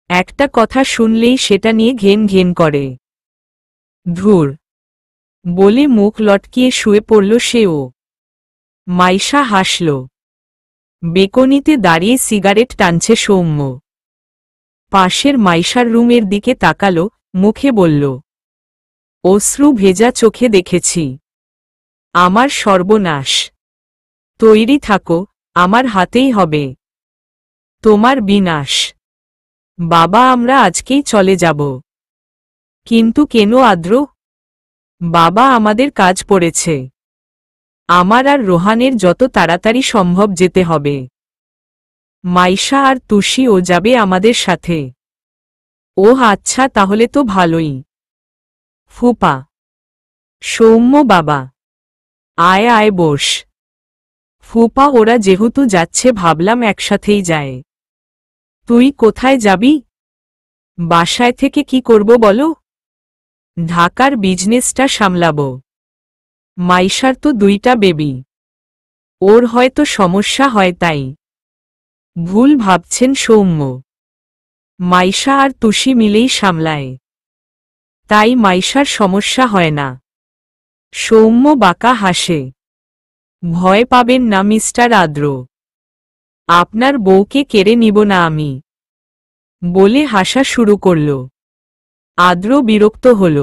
একটা কথা শুনলেই সেটা নিয়ে ঘেন ঘেন করে। ধুর। বলে মুখ লটকিয়ে শুয়ে পড়ল সেও। মাইশা হাসল। বেকনিতে দাঁড়িয়ে সিগারেট টানছে সৌম্য। পাশের মাইশার রুমের দিকে তাকালো, মুখে বলল, অশ্রু ভেজা চোখে দেখেছি। আমার সর্বনাশ। তৈরি থাকো, আমার হাতেই হবে তোমার বিনাশ। বাবা আমরা আজকেই চলে যাব। কিন্তু কেন আদ্র? বাবা আমাদের কাজ পড়েছে। আমার আর রোহানের যত তাড়াতাড়ি সম্ভব যেতে হবে। মাইশা আর তুষিও যাবে আমাদের সাথে। ওহ আচ্ছা তাহলে তো ভালোই। ফুপা, সৌম্য বাবা, আয় আয় বস। ফুপা ওরা যেহেতু যাচ্ছে ভাবলাম একসাথেই যায়। তুই কোথায় যাবি? বাসায় থেকে কি করব বলো? ঢাকার বিজনেসটা সামলাবো। মাইশার তো 2টা বেবি, ওর হয়তো সমস্যা হয় তাই। ভুল ভাবছেন সৌম্য, মাইশা আর তুষি মিলেই সামলায়, তাই মাইশার সমস্যা হয় না। সৌম্য বাঁকা হাসে। ভয় পাবেন না মিস্টার আদ্র, আপনার বউকে কেড়ে নিব না আমি, বলে হাসা শুরু করল। আদ্র বিরক্ত হল।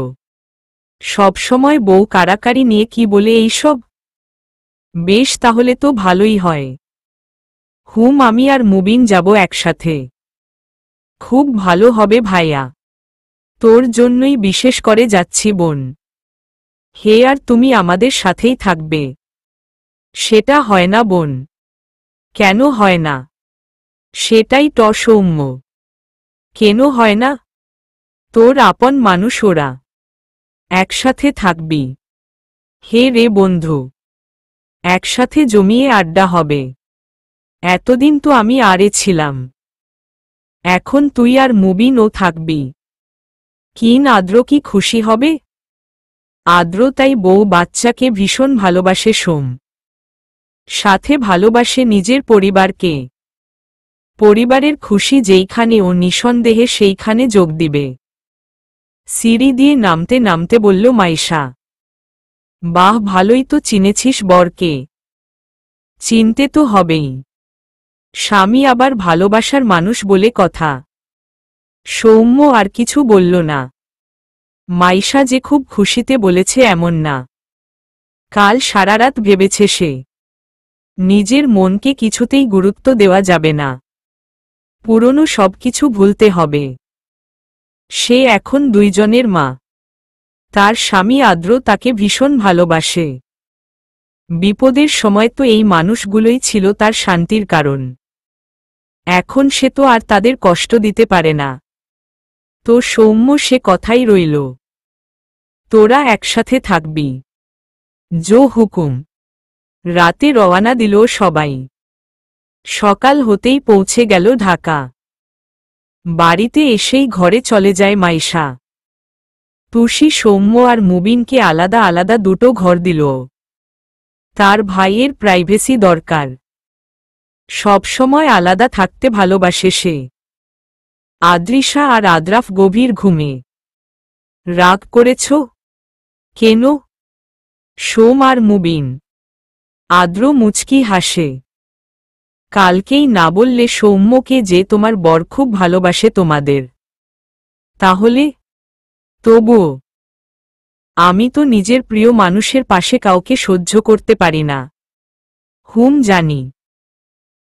সবসময় বউ কাড়াকাড়ি নিয়ে কি বলে এইসব? বেশ তাহলে তো ভালোই হয়। আমি আর মুবিন যাব একসাথে। খুব ভালো হবে ভাইয়া, তোর জন্যই বিশেষ করে যাচ্ছি বোন। হে আর তুমি আমাদের সাথেই থাকবে? সেটা হয় না বোন। কেন হয় না? সেটাই সৌম্য। কেন হয় না? তোর আপন মানুষ ওরা, একসাথে থাকবি। হে রে বন্ধু, একসাথে জমিয়ে আড্ডা হবে। এতদিন তো আমি আরে ছিলাম, এখন তুই আর মুবিনও থাকবি। কিন আদ্র কি খুশি হবে? আদ্র তাই বউ বাচ্চাকে ভীষণ ভালোবাসে সোম, সাথে ভালোবাসে নিজের পরিবারকে। পরিবারের খুশি যেইখানে ও নিঃসন্দেহে সেইখানে যোগ দিবে। সিঁড়ি দিয়ে নামতে নামতে বলল মাইশা, বাহ ভালোই তো চিনেছিস বরকে। চিনতে তো হবেই, স্বামী আবার ভালোবাসার মানুষ বলে কথা। সৌম্য আর কিছু বলল না। মাইশা যে খুব খুশিতে বলেছে এমন না, কাল সারারাত ভেবেছে সে। নিজের মনকে কিছুতেই গুরুত্ব দেওয়া যাবে না, পুরনো সবকিছু ভুলতে হবে। সে এখন 2 জনের মা, তার স্বামী আদ্র তাকে ভীষণ ভালোবাসে। বিপদের সময় তো এই মানুষগুলোই ছিল তার শান্তির কারণ। এখন সে তো আর তাদের কষ্ট দিতে পারে না। তো সৌম্য সে কথাই রইল, তোরা একসাথে থাকবি। জো হুকুম। রাতে রওয়ানা দিল সবাই। সকাল হতেই পৌঁছে গেল ঢাকা। বাড়িতে এসেই ঘরে চলে যায় মাইশা। তুষি সৌম্য আর মুবিনকে আলাদা আলাদা 2টো ঘর দিল। তার ভাইয়ের প্রাইভেসি দরকার, সবসময় আলাদা থাকতে ভালোবাসে সে। আদ্রিশা আর আদ্রাফ গভীর ঘুমে। রাগ করেছ? কেন? সোম আর মুবিন। আদ্র মুচকি হাসে। কালকেই না বললে সৌম্যকে যে তোমার বর খুব ভালোবাসে তোমাদের? তাহলে? তবুও আমি তো নিজের প্রিয় মানুষের পাশে কাউকে সহ্য করতে পারি না। জানি,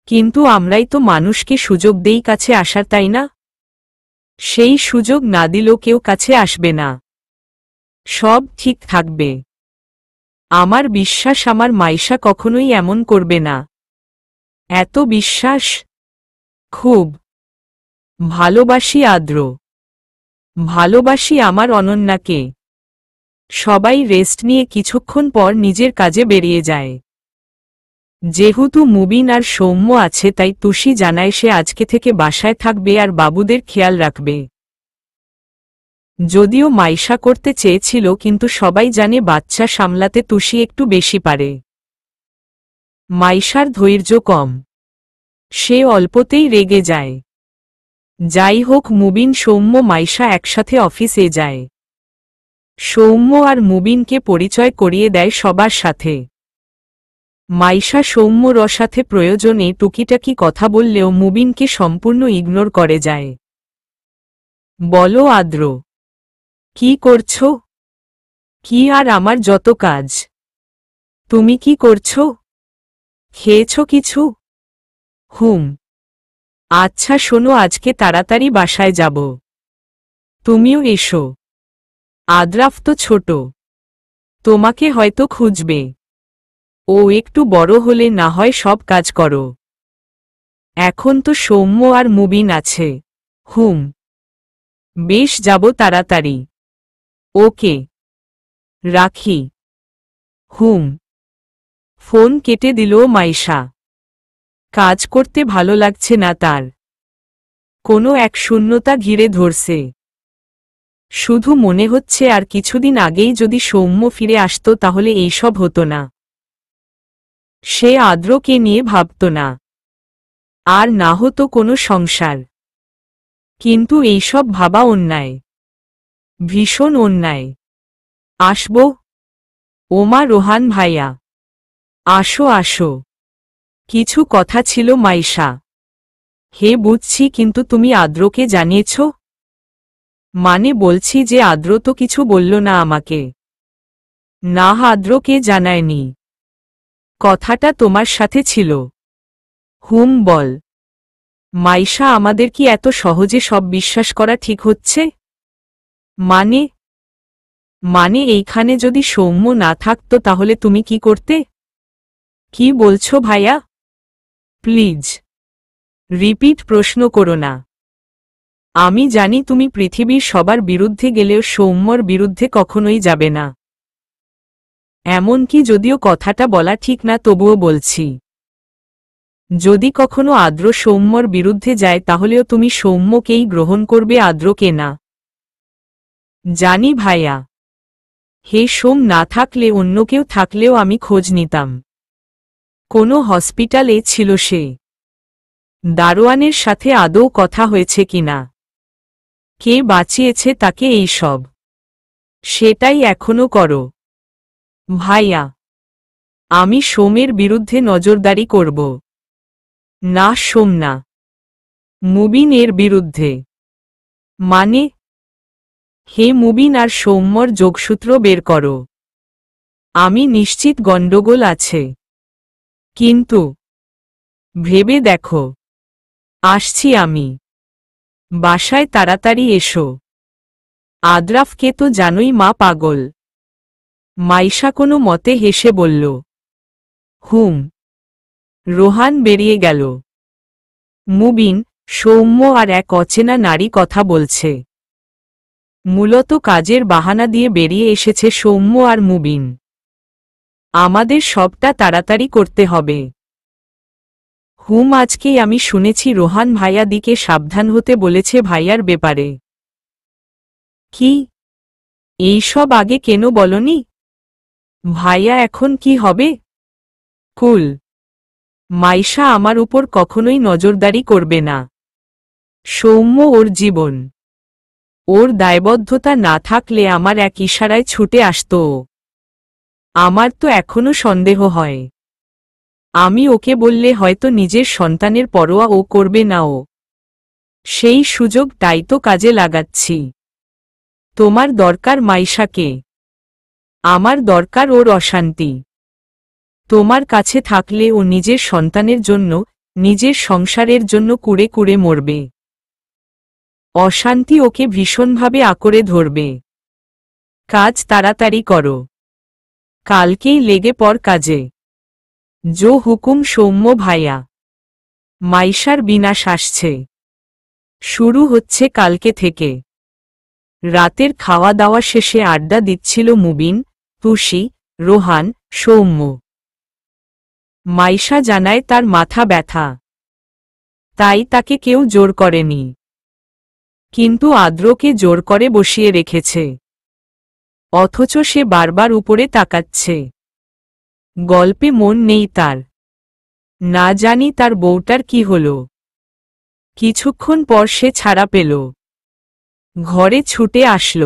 কিন্তু আমরাই তো মানুষকে সুযোগ দেই কাছে আসার, তাই না? সেই সুযোগ না দিলেও কেউ কাছে আসবে না। সব ঠিক থাকবে। আমার বিশ্বাস আমার মাইশা কখনোই এমন করবে না। এত বিশ্বাস? খুব ভালোবাসি আদ্র, ভালোবাসি আমার অনন্যাকে। সবাই রেস্ট নিয়ে কিছুক্ষণ পর নিজের কাজে বেরিয়ে যায়। যেহেতু মুবিন আর সৌম্য আছে তাই তুষি জানায় সে আজকে থেকে বাসায় থাকবে আর বাবুদের খেয়াল রাখবে। যদিও মাইশা করতে চেয়েছিল কিন্তু সবাই জানে বাচ্চা সামলাতে তুষি একটু বেশি পারে। মাইশার ধৈর্য কম, সে অল্পতেই রেগে যায়। যাই হোক মুবিন সৌম্য মাইশা একসাথে অফিসে যায়। সৌম্য আর মুবিনকে পরিচয় করিয়ে দেয় সবার সাথে। মাইশা সৌম্যর সাথে প্রয়োজনে টুকিটাকি কথা বললেও মুবিনকে সম্পূর্ণ ইগনোর করে যায়। বলো আদ্র, কি করছো? কি আর আমার যত কাজ। তুমি কি করছো? খেয়েছো কিছু? আচ্ছা শোনো, আজকে তাড়াতাড়ি বাসায় যাব। তুমিও এসো। আদ্রাফ তো ছোট, তোমাকে হয়তো খুঁজবে। ও একটু বড় হলে না হয় সব কাজ করো। এখন তো সৌম্য আর মুবিন আছে। হুম, বেশ, যাব তাড়াতাড়ি। ওকে, রাখি। হুম। ফোন কেটে দিল মাইশা। কাজ করতে ভালো লাগছে না তার। কোনো এক শূন্যতা ঘিরে ধরছে। শুধু মনে হচ্ছে আর কিছুদিন আগেই যদি সৌম্য ফিরে আসতো তাহলে এইসব হতো না। সে আদ্রকে নিয়ে ভাবত না, আর না হতো কোনো সংসার। কিন্তু এইসব ভাবা অন্যায়, ভীষণ অন্যায়। আসবো? ওমা রোহান ভাইয়া, আসো আসো। কিছু কথা ছিল মাইশা। হে বুঝছি, কিন্তু তুমি আদ্রকে জানিয়েছ? মানে বলছি যে আদ্র তো কিছু বলল না আমাকে। না, আদ্রকে জানায়নি। কথাটা তোমার সাথে ছিল। হুম, বল। মাইশা, আমাদের কি এত সহজে সব বিশ্বাস করা ঠিক হচ্ছে? মানে মানে এইখানে যদি সৌম্য না থাকতো তাহলে তুমি কি করতে? কি বলছো ভাইয়া? প্লিজ রিপিট প্রশ্ন করো না। আমি জানি তুমি পৃথিবীর সবার বিরুদ্ধে গেলেও সৌম্যর বিরুদ্ধে কখনোই যাবে না। এমনকি যদিও কথাটা বলা ঠিক না তবুও বলছি, যদি কখনো আদ্র সৌম্যর বিরুদ্ধে যায় তাহলেও তুমি সৌম্যকেই গ্রহণ করবে, আদ্রকে না। জানি ভাইয়া। হে সোম না থাকলে অন্য কেউ থাকলেও আমি খোঁজ নিতাম। কোনো হসপিটালে ছিল সে। দারোয়ানের সাথে আদৌ কথা হয়েছে কিনা, কে বাঁচিয়েছে তাকে, এই সব সেটাই এখনো করো। ভাইয়া, আমি সোমের বিরুদ্ধে নজরদারি করব। না সোম না, মুবিন এর বিরুদ্ধে। মানে? হে মুবিন আর সৌম্যর যোগসূত্র বের করো। আমি নিশ্চিত গণ্ডগোল আছে। কিন্তু ভেবে দেখো। আসছি আমি। বাসায় তাড়াতাড়ি এসো। আদ্রাফকে তো জানোই, মা পাগল। মাইশা কোনো মতে হেসে বলল। হুম। রোহান বেরিয়ে গেল। মুবিন, সৌম্য আর এক অচেনা নারী কথা বলছে। মূলত কাজের বাহানা দিয়ে বেরিয়ে এসেছে সৌম্য আর মুবিন। আমাদের সবটা তাড়াতাড়ি করতে হবে। হুম, আজকেই আমি শুনেছি রোহান ভাইয়া দিকে সাবধান হতে বলেছে ভাইয়ার ব্যাপারে। কি? এইসব আগে কেন বলনি? ভাইয়া এখন কি হবে? কুল। মাইশা আমার উপর কখনোই নজরদারি করবে না। সৌম্য ওর জীবন, ওর দায়বদ্ধতা না থাকলে আমার এক ইশারায় ছুটে আসত ও। আমার তো এখনো সন্দেহ হয়, আমি ওকে বললে হয়তো নিজের সন্তানের পরোয়া ও করবে না ও। সেই সুযোগটাই তো কাজে লাগাচ্ছি। তোমার দরকার মাইশাকে, আমার দরকার ওর অশান্তি। তোমার কাছে থাকলে ও নিজের সন্তানের জন্য, নিজের সংসারের জন্য কুড়ে কুড়ে মরবে। অশান্তি ওকে ভীষণভাবে আঁকড়ে ধরবে। কাজ তাড়াতাড়ি করো, কালকেই লেগে পড় কাজে। জো হুকুম সৌম্য ভাইয়া। মাইশার বিনাশ আসছে, শুরু হচ্ছে কালকে থেকে। রাতের খাওয়া দাওয়া শেষে আড্ডা দিচ্ছিল মুবিন, তুষি, রোহান, সৌম্য। মাইশা জানায় তার মাথা ব্যথা, তাই তাকে কেউ জোর করেনি। কিন্তু আদ্রকে জোর করে বসিয়ে রেখেছে। অথচ সে বারবার উপরে তাকাচ্ছে। গল্পে মন নেই তার। না জানি তার বউটার কি হল। কিছুক্ষণ পর সে ছাড়া পেল। ঘরে ছুটে আসল।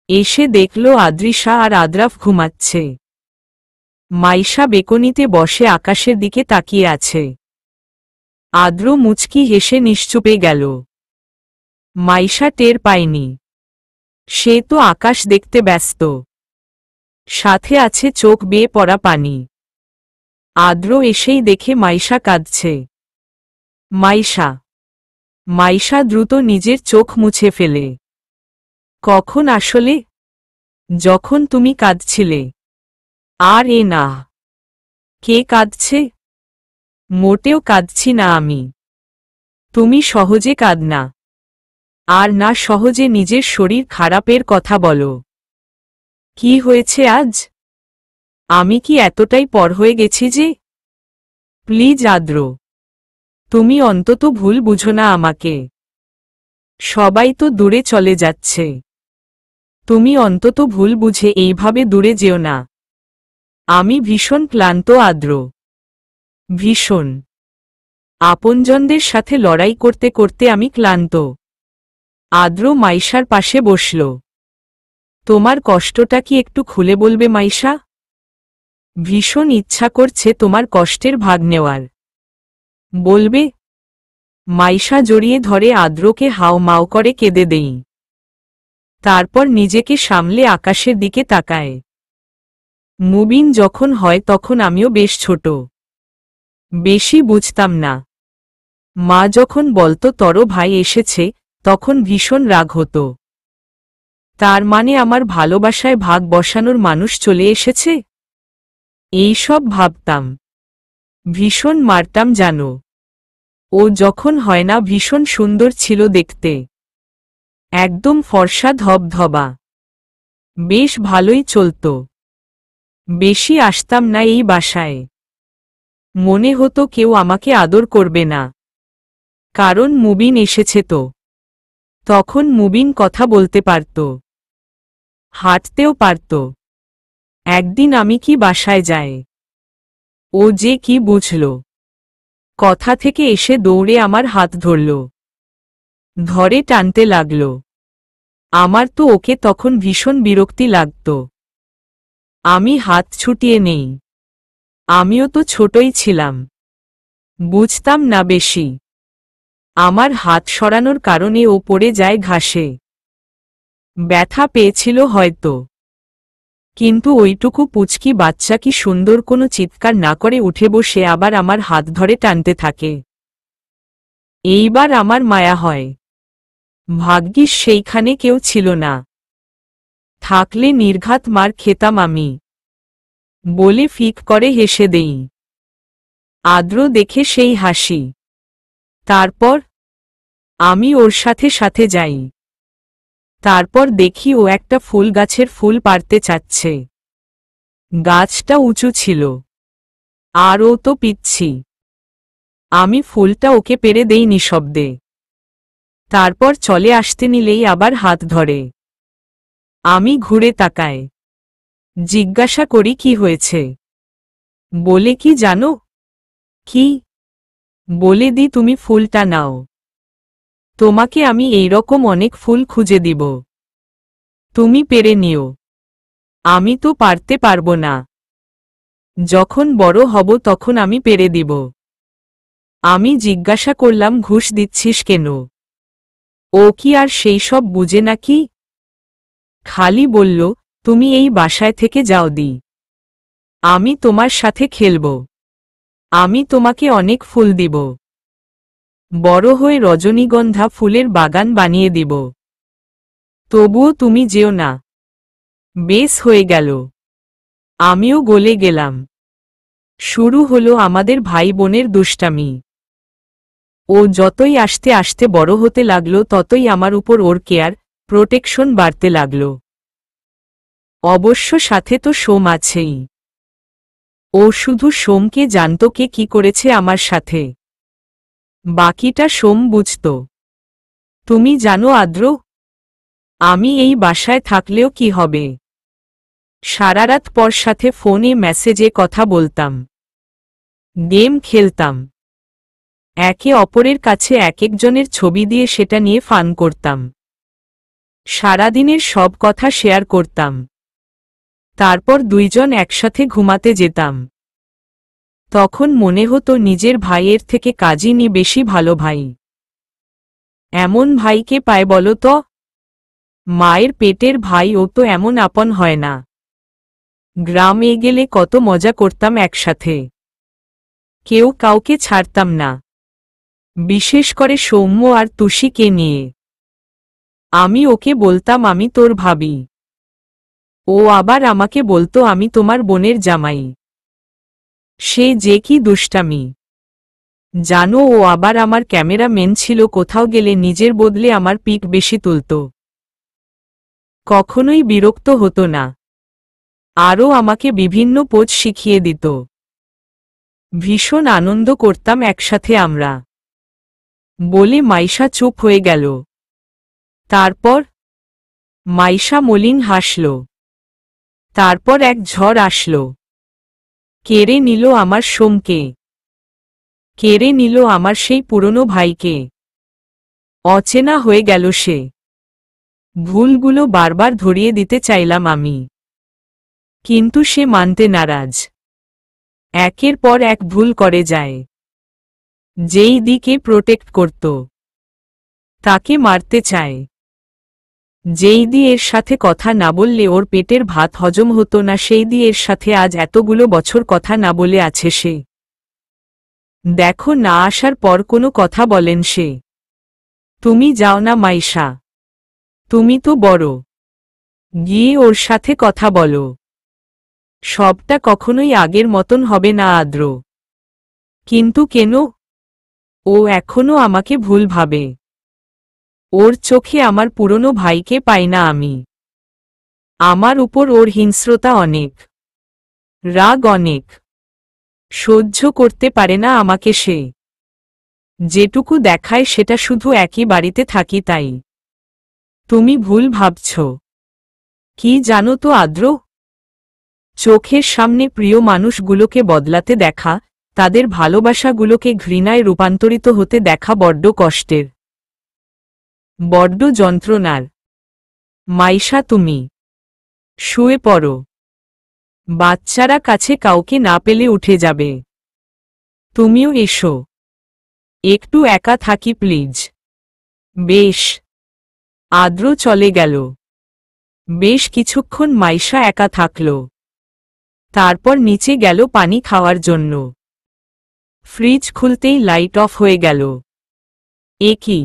এসে দেখল আদ্রিসা আর আদ্রাফ ঘুমাচ্ছে। মাইশা বেকনিতে বসে আকাশের দিকে তাকিয়ে আছে। আদ্র মুচকি হেসে নিশ্চুপে গেল। মাইশা টের পায়নি, সে তো আকাশ দেখতে ব্যস্ত। সাথে আছে চোখ বেয়ে পড়া পানি। আদ্র এসেই দেখে মাইশা কাঁদছে। মাইশা। মাইশা দ্রুত নিজের চোখ মুছে ফেলে। কখন আসলে? যখন তুমি কাঁদছিলে। আর এ না। কে কাঁদছে? মোটেও কাঁদছি না আমি। তুমি সহজে কাঁদনা। আর না সহজে নিজের শরীর খারাপের কথা বলো। কি হয়েছে আজ? আমি কি এতটাই পর হয়ে গেছি যে? প্লিজ আদ্র, তুমি অন্তত ভুল বুঝো না আমাকে। সবাই তো দূরে চলে যাচ্ছে। তুমি অন্তত ভুল বুঝে এইভাবে দূরে যেও না। আমি ভীষণ ক্লান্ত আদ্র। ভীষণ। আপনজনদের সাথে লড়াই করতে করতে আমি ক্লান্ত। আদ্র মাইশার পাশে বসল। তোমার কষ্টটা কি একটু খুলে বলবে মাইশা? ভীষণ ইচ্ছা করছে তোমার কষ্টের ভাগ নেওয়ার। বলবে? মাইশা জড়িয়ে ধরে আদ্রকে হাও-মাও করে কেঁদে দেই। তারপর নিজেকে সামলে আকাশের দিকে তাকায়। মুবিন যখন হয় তখন আমিও বেশ ছোট। বেশি বুঝতাম না। মা যখন বলতো তর ভাই এসেছে, তখন ভীষণ রাগ হতো। তার মানে আমার ভালোবাসায় ভাগ বসানোর মানুষ চলে এসেছে? এই সব ভাবতাম। ভীষণ মারতাম জানো। ও যখন হয় না ভীষণ সুন্দর ছিল দেখতে। একদম ফর্সা ধবধবা। বেশ ভালোই চলত। বেশি আসতাম না এই বাসায়। মনে হতো কেউ আমাকে আদর করবে না। কারণ মুবিন এসেছে তো। তখন মুবিন কথা বলতে পারত। হাঁটতেও পারত। একদিন আমি কি বাসায় যাই। ও যে কি বুঝল। কথা থেকে এসে দৌড়ে আমার হাত ধরল। ধরে টানতে লাগল। আমার তো ওকে তখন ভীষণ বিরক্তি লাগত। আমি হাত ছুটিয়ে নেই। আমিও তো ছোটই ছিলাম। বুঝতাম না বেশি। আমার হাত সরানোর কারণে ও পড়ে যায় ঘাসে। ব্যথা পেয়েছিল হয়তো। কিন্তু ওইটুকু পুচকি বাচ্চা কি সুন্দর কোনো চিৎকার না করে উঠে বসে আবার আমার হাত ধরে টানতে থাকে। এইবার আমার মায়া হয়। ভাগ্যিস সেইখানে কেউ ছিল না। থাকলে নির্ঘাত মার খেতাম আমি। বলে ফিক করে হেসে দেই। আদ্র দেখে সেই হাসি। তারপর আমি ওর সাথে সাথে যাই। তারপর দেখি ও একটা ফুল গাছের ফুল পাড়তে চাচ্ছে। গাছটা উঁচু ছিল। আর ও তো পিচ্ছি। আমি ফুলটা ওকে পেরে দেই নিঃশব্দে। তারপর চলে আসতে নিলেই আবার হাত ধরে। আমি ঘুরে তাকাই। জিজ্ঞাসা করি কি হয়েছে। বলে কি জানো? কি? বলে দি তুমি ফুলটা নাও। তোমাকে আমি এইরকম অনেক ফুল খুঁজে দিব। তুমি পেরে নিও। আমি তো পারতে পারবো না। যখন বড় হব তখন আমি পেরে দিব। আমি জিজ্ঞাসা করলাম ঘুষ দিচ্ছিস কেন? ও কি আর সেই সব বুঝে নাকি? খালি বলল, তুমি এই বাসায় থেকে যাও দি। আমি তোমার সাথে খেলব। আমি তোমাকে অনেক ফুল দিব। বড় হয়ে রজনীগন্ধা ফুলের বাগান বানিয়ে দিব। তবুও তুমি যেও না। বেশ হয়ে গেল। আমিও গলে গেলাম। শুরু হলো আমাদের ভাই বোনের দুষ্টামি। ও যতই আস্তে আস্তে বড় হতে লাগল ততই আমার উপর ওর কেয়ার, প্রোটেকশন বাড়তে লাগল। অবশ্য সাথে তো সোম আছেই। ও শুধু সোমকে জানত কে কি করেছে আমার সাথে। বাকিটা সোম বুঝত। তুমি জানো আদ্র, আমি এই বাসায় থাকলেও কি হবে? সারারাত পর সাথে ফোনে মেসেজে কথা বলতাম। গেম খেলতাম। একে অপরের কাছে এক একজনের ছবি দিয়ে সেটা নিয়ে ফান করতাম। সারাদিনের সব কথা শেয়ার করতাম। তারপর দুইজন একসাথে ঘুমাতে যেতাম। তখন মনে হতো নিজের ভাইয়ের থেকে কাজিনই বেশি ভালো ভাই। এমন ভাইকে পায় বলো তো? মায়ের পেটের ভাই ও তো এমন আপন হয় না। গ্রামে গেলে কত মজা করতাম একসাথে। কেউ কাউকে ছাড়তাম না। বিশেষ করে সৌম্য আর তুষিকে নিয়ে। আমি ওকে বলতাম আমি তোর ভাবি, ও আবার আমাকে বলতো আমি তোমার বোনের জামাই। সে যে কি দুষ্টামি! জানো, ও আবার আমার ক্যামেরাম্যান ছিল, কোথাও গেলে নিজের বদলে আমার পিক বেশি তুলত। কখনোই বিরক্ত হতো না, আরও আমাকে বিভিন্ন পোজ শিখিয়ে দিত। ভীষণ আনন্দ করতাম একসাথে আমরা। বলে মাইশা চুপ হয়ে গেল। তারপর মাইশা মলিন হাসল। তারপর এক ঝড় আসল, কেড়ে নিল আমার সোমকে, কেড়ে নিল আমার সেই পুরনো ভাইকে। অচেনা হয়ে গেল সে। ভুলগুলো বারবার ধরিয়ে দিতে চাইলাম আমি, কিন্তু সে মানতে নারাজ। একের পর এক ভুল করে যায়। যেই দিকে প্রোটেক্ট করত তাকে মারতে চায়। যেই দিয়ে এর সাথে কথা না বললে ওর পেটের ভাত হজম হতো না, সেই দিয়ে এর সাথে আজ এতগুলো বছর কথা না বলে আছে সে। দেখো না, আসার পর কোনো কথা বলেন সে। তুমি যাও না মাইশা, তুমি তো বড়, গিয়ে ওর সাথে কথা বলো। সবটা কখনোই আগের মতন হবে না আদ্র। কিন্তু কেন? ও এখনো আমাকে ভুল ভাবে। ওর চোখে আমার পুরনো ভাইকে পাই না আমি। আমার উপর ওর হিংস্রতা অনেক, রাগ অনেক। সহ্য করতে পারে না আমাকে সে। যেটুকু দেখায় সেটা শুধু একই বাড়িতে থাকি তাই। তুমি ভুল ভাবছ। কি জানো তো আদ্র, চোখের সামনে প্রিয় মানুষগুলোকে বদলাতে দেখা, তাদের ভালোবাসাগুলোকে ঘৃণায় রূপান্তরিত হতে দেখা বড্ড কষ্টের, বড্ড যন্ত্রণার। মাইশা, তুমি শুয়ে পড়ো। বাচ্চারা কাছে কাউকে না পেলে উঠে যাবে। তুমিও এসো, একটু একা থাকি প্লিজ। বেশ। আদ্র চলে গেল। বেশ কিছুক্ষণ মাইশা একা থাকল। তারপর নিচে গেল পানি খাওয়ার জন্য। ফ্রিজ খুলতেই লাইট অফ হয়ে গেল। এ কি,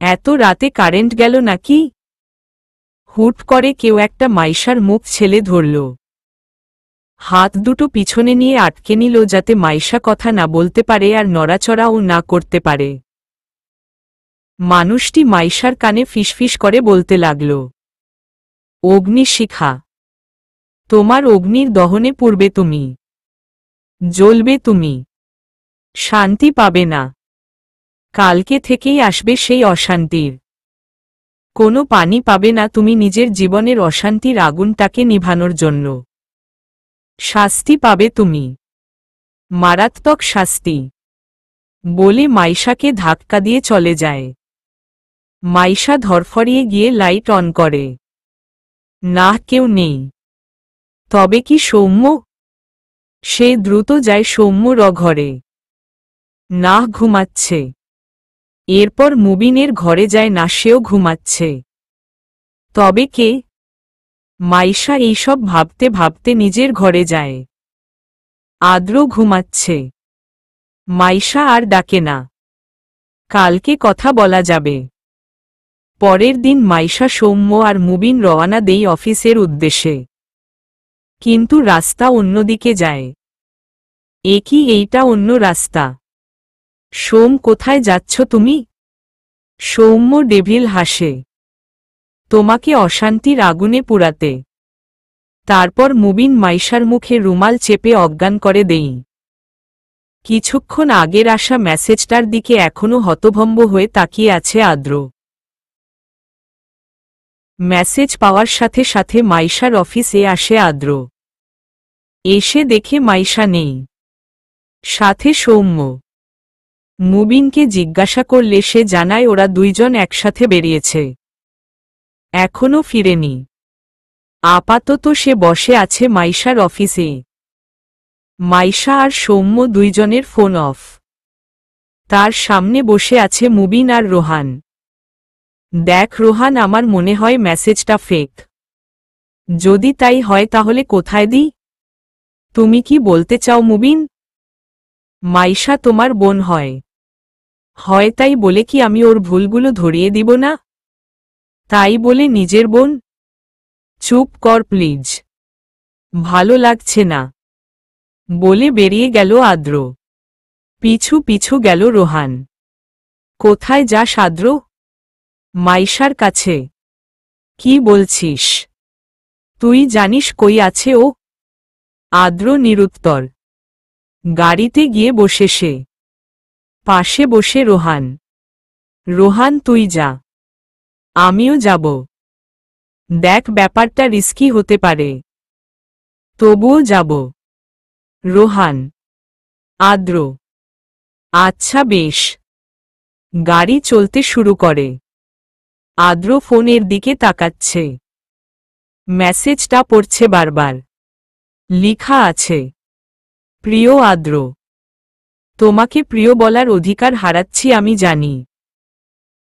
এত রাতে কারেন্ট গেল নাকি? হুট করে কেউ একটা মাইশার মুখ ছেলে ধরল। হাত দুটো পিছনে নিয়ে আটকে নিল যাতে মাইশা কথা না বলতে পারে আর নড়াচড়াও না করতে পারে। মানুষটি মাইশার কানে ফিসফিস করে বলতে লাগল, অগ্নিশিখা, তোমার অগ্নির দহনে পুড়বে তুমি, জ্বলবে তুমি, শান্তি পাবে না। কালকে থেকেই আসবে সেই অশান্তির। কোনো পানি পাবে না তুমি নিজের জীবনের অশান্তির আগুনটাকে নিভানোর জন্য। শাস্তি পাবে তুমি, মারাত্মক শাস্তি। বলে মাইশাকে ধাক্কা দিয়ে চলে যায়। মাইশা ধরফরিয়ে গিয়ে লাইট অন করে। না, কেউ নেই। তবে কি সৌম্য? সে দ্রুত যায় সৌম্যর ঘরে। না, ঘুমাচ্ছে। এরপর মুবিনের ঘরে যায়, না, সেও ঘুমাচ্ছে। তবে কে? মাইশা এইসব ভাবতে ভাবতে নিজের ঘরে যায়। আদ্র ঘুমাচ্ছে। মাইশা আর ডাকে না। কালকে কথা বলা যাবে। পরের দিন মাইশা, সৌম্য আর মুবিন রওয়ানা দেই অফিসের উদ্দেশ্যে। কিন্তু রাস্তা অন্যদিকে যায়। এ কি, এইটা অন্য রাস্তা? সোম, কোথায় যাচ্ছ তুমি? সৌম্য ডেভিল হাসে। তোমাকে অশান্তির আগুনে পুড়াতে। তারপর মুবিন মাইশার মুখে রুমাল চেপে অজ্ঞান করে দেই। কিছুক্ষণ আগের আসা মেসেজটার দিকে এখনো হতভম্ব হয়ে তাকিয়ে আছে আদ্র। মেসেজ পাওয়ার সাথে সাথে মাইশার অফিসে আসে আদ্র। এসে দেখে মাইশা নেই, সাথে সৌম্য। মুবিনকে জিজ্ঞাসা করলে সে জানায় ওরা দুইজন একসাথে বেরিয়েছে, এখনো ফিরেনি। আপাতত সে বসে আছে মাইশার অফিসে। মাইশা আর সৌম্য দুইজনের ফোন অফ। তার সামনে বসে আছে মুবিন আর রোহান। দেখ রোহান, আমার মনে হয় মেসেজটা ফেক। যদি তাই হয় তাহলে কোথায় দিই? তুমি কি বলতে চাও মুবিন? মাইশা তোমার বোন হয়। হয় তাই বলে কি আমি ওর ভুলগুলো ধরিয়ে দিব না? তাই বলে নিজের বোন? চুপ কর প্লিজ, ভালো লাগছে না, বলে বেরিয়ে গেল আদ্র। পিছু পিছু গেল রোহান। কোথায় যাস আদ্র? মাইশার কাছে। কি বলছিস? তুই জানিস কই আছে ও? আদ্র নিরুত্তর। গাড়িতে গিয়ে বসে সে। পাশে বসে রোহান। রোহান তুই যা, আমিও যাব। দেখ ব্যাপারটা রিস্কি হতে পারে, তবুও যাব। রোহান। আদ্র। আচ্ছা বেশ। গাড়ি চলতে শুরু করে। আদ্র ফোনের দিকে তাকাচ্ছে। মেসেজটা পড়ছে বারবার। লিখা আছে, প্রিয় আদ্র, তোমাকে প্রিয় বলার অধিকার হারাচ্ছি আমি জানি,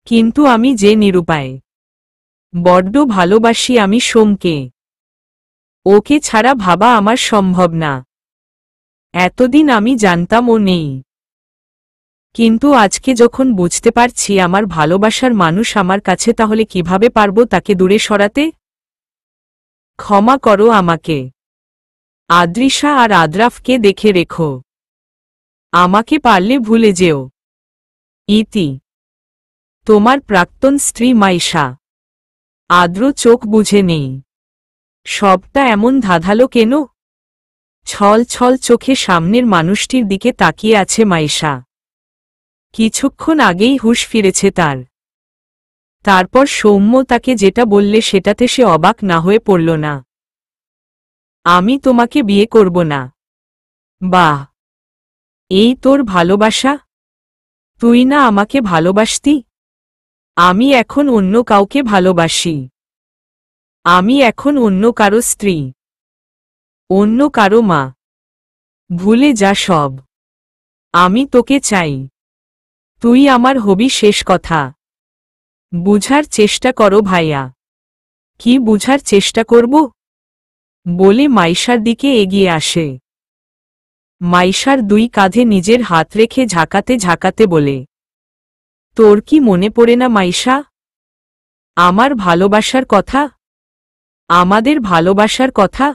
কিন্তু আমি যে নিরুপায়। বড্ড ভালোবাসি আমি সোমকে। ওকে ছাড়া ভাবা আমার সম্ভব না। এতদিন আমি জানতাম ও নেই, কিন্তু আজকে যখন বুঝতে পারছি আমার ভালোবাসার মানুষ আমার কাছে, তাহলে কিভাবে পারবো তাকে দূরে সরাতে? ক্ষমা করো আমাকে। আদ্রিশা আর আদ্রাফকে দেখে রেখো। আমাকে পারলে ভুলে যেও। ইতি। তোমার প্রাক্তন স্ত্রী মাইশা। আদ্র চোখ বুঝে নেই। সবটা এমন ধাঁধালো কেন? ছল ছল চোখে সামনের মানুষটির দিকে তাকিয়ে আছে মাইশা। কিছুক্ষণ আগেই হুঁশ ফিরেছে তার। তারপর সৌম্য তাকে যেটা বললে সেটাতে সে অবাক না হয়ে পড়ল না। আমি তোমাকে বিয়ে করব না। বাহ, এই তোর ভালোবাসা? তুই না আমাকে ভালোবাসতি? আমি এখন অন্য কাউকে ভালোবাসি। আমি এখন অন্য কারো স্ত্রী, অন্য কারো মা। ভুলে যা সব। আমি তোকে চাই, তুই আমার হবি, শেষ কথা। বুঝার চেষ্টা করো ভাইয়া। কি বুঝার চেষ্টা করব? বলে মাইশার দিকে এগিয়ে আসে। মাইশার দুই কাঁধে নিজের হাত রেখে ঝাঁকাতে ঝাঁকাতে বলে, তোর কি মনে পড়ে না মাইশা, আমার ভালোবাসার কথা, আমাদের ভালোবাসার কথা?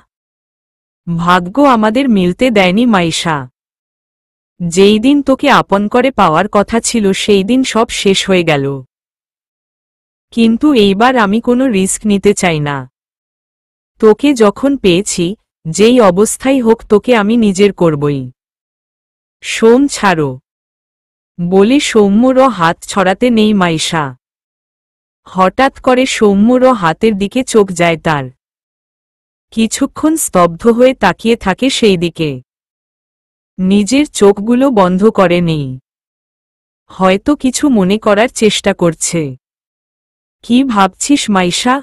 ভাগ্য আমাদের মিলতে দেয়নি মাইশা। যেই দিন তোকে আপন করে পাওয়ার কথা ছিল সেই দিন সব শেষ হয়ে গেল। কিন্তু এইবার আমি কোনো রিস্ক নিতে চাই না। তোকে যখন পেয়েছি, যেই অবস্থায় হোক তোকে আমি নিজের করবই। সোম ছাড়ো, বলে সৌম্যর হাত ছড়াতে নেই মাইশা। হঠাৎ করে সৌম্যর হাতের দিকে চোখ যায় তার। কিছুক্ষণ স্তব্ধ হয়ে তাকিয়ে থাকে সেই দিকে। নিজের চোখগুলো বন্ধ করে নেই। হয়তো কিছু মনে করার চেষ্টা করছে। কি ভাবছিস মাইশা?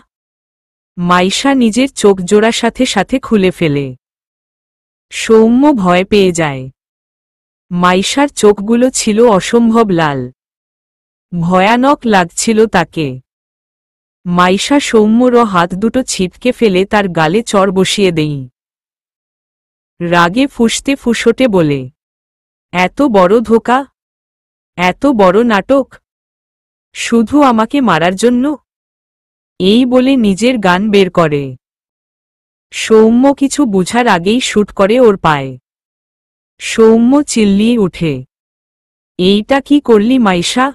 মাইশা নিজের চোখ জোড়া সাথে সাথে খুলে ফেলে। সৌম্য ভয় পেয়ে যায়। মাইশার চোখগুলো ছিল অসম্ভব লাল। ভয়ানক লাগছিল তাকে। মাইশা সৌম্যর হাত দুটো ছিটকে ফেলে তার গালে চড় বসিয়ে দেই। রাগে ফুঁসতে ফুঁসোটে বলে, এত বড় ধোঁকা, এত বড় নাটক, শুধু আমাকে মারার জন্য? এই বলে নিজের গান বের করে। সৌম্য কিছু বুঝার আগেই শুট করে ওর পায়ে। সৌম্য চিল্লিয়ে উঠে, এইটা কি করলি মাইশা?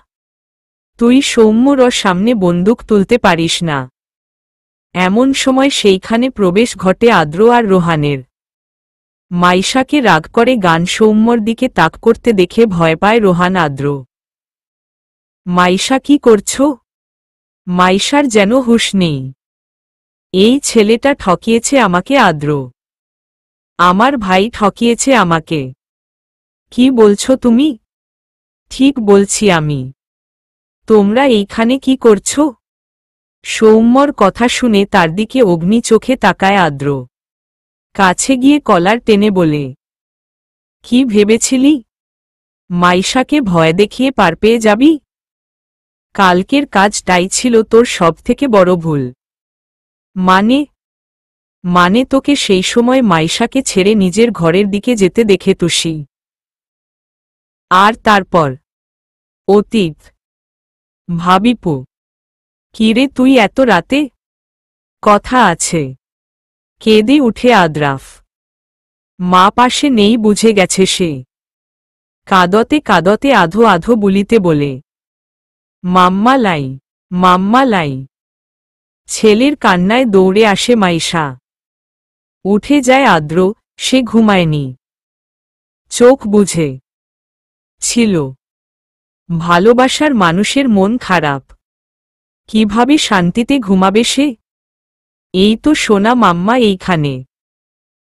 তুই সৌম্যর সামনে বন্দুক তুলতে পারিস না। এমন সময় সেইখানে প্রবেশ ঘটে আদ্র আর রোহানের। মাইশাকে রাগ করে গান সৌম্যর দিকে তাক করতে দেখে ভয় পায় রোহান আদ্র। মাইশা কি করছো? মাইশার যেন হুঁশ নেই। এই ছেলেটা ঠকিয়েছে আমাকে আদ্র। আমার ভাই ঠকিয়েছে আমাকে। কি বলছো তুমি? ঠিক বলছি আমি। তোমরা এইখানে কি করছো? সৌম্যর কথা শুনে তার দিকে অগ্নি চোখে তাকায় আদ্র। কাছে গিয়ে কলার টেনে বলে, কি ভেবেছিলি? মাইশাকে ভয় দেখিয়ে পার পেয়ে যাবি? কালকের কাজটাই ছিল তোর সবথেকে বড় ভুল। মানে তোকে সেই সময় মাইশাকে ছেড়ে নিজের ঘরের দিকে যেতে দেখে তুষি। আর তারপর অতীত। ভাবিপু, কিরে তুই এত রাতে? কথা আছে। কেঁদে উঠে আদ্রাফ। মা পাশে নেই বুঝে গেছে সে। কাঁদতে কাঁদতে আধো আধো বলিতে বলে, মাম্মা লাই, মাম্মা লাই। ছেলের কান্নায় দৌড়ে আসে মাইশা। উঠে যায় আদ্র, সে ঘুমায়নি। চোখ বুঝে ছিল। ভালোবাসার মানুষের মন খারাপ, কিভাবে শান্তিতে ঘুমাবে সে? এই তো সোনা মাম্মা এইখানে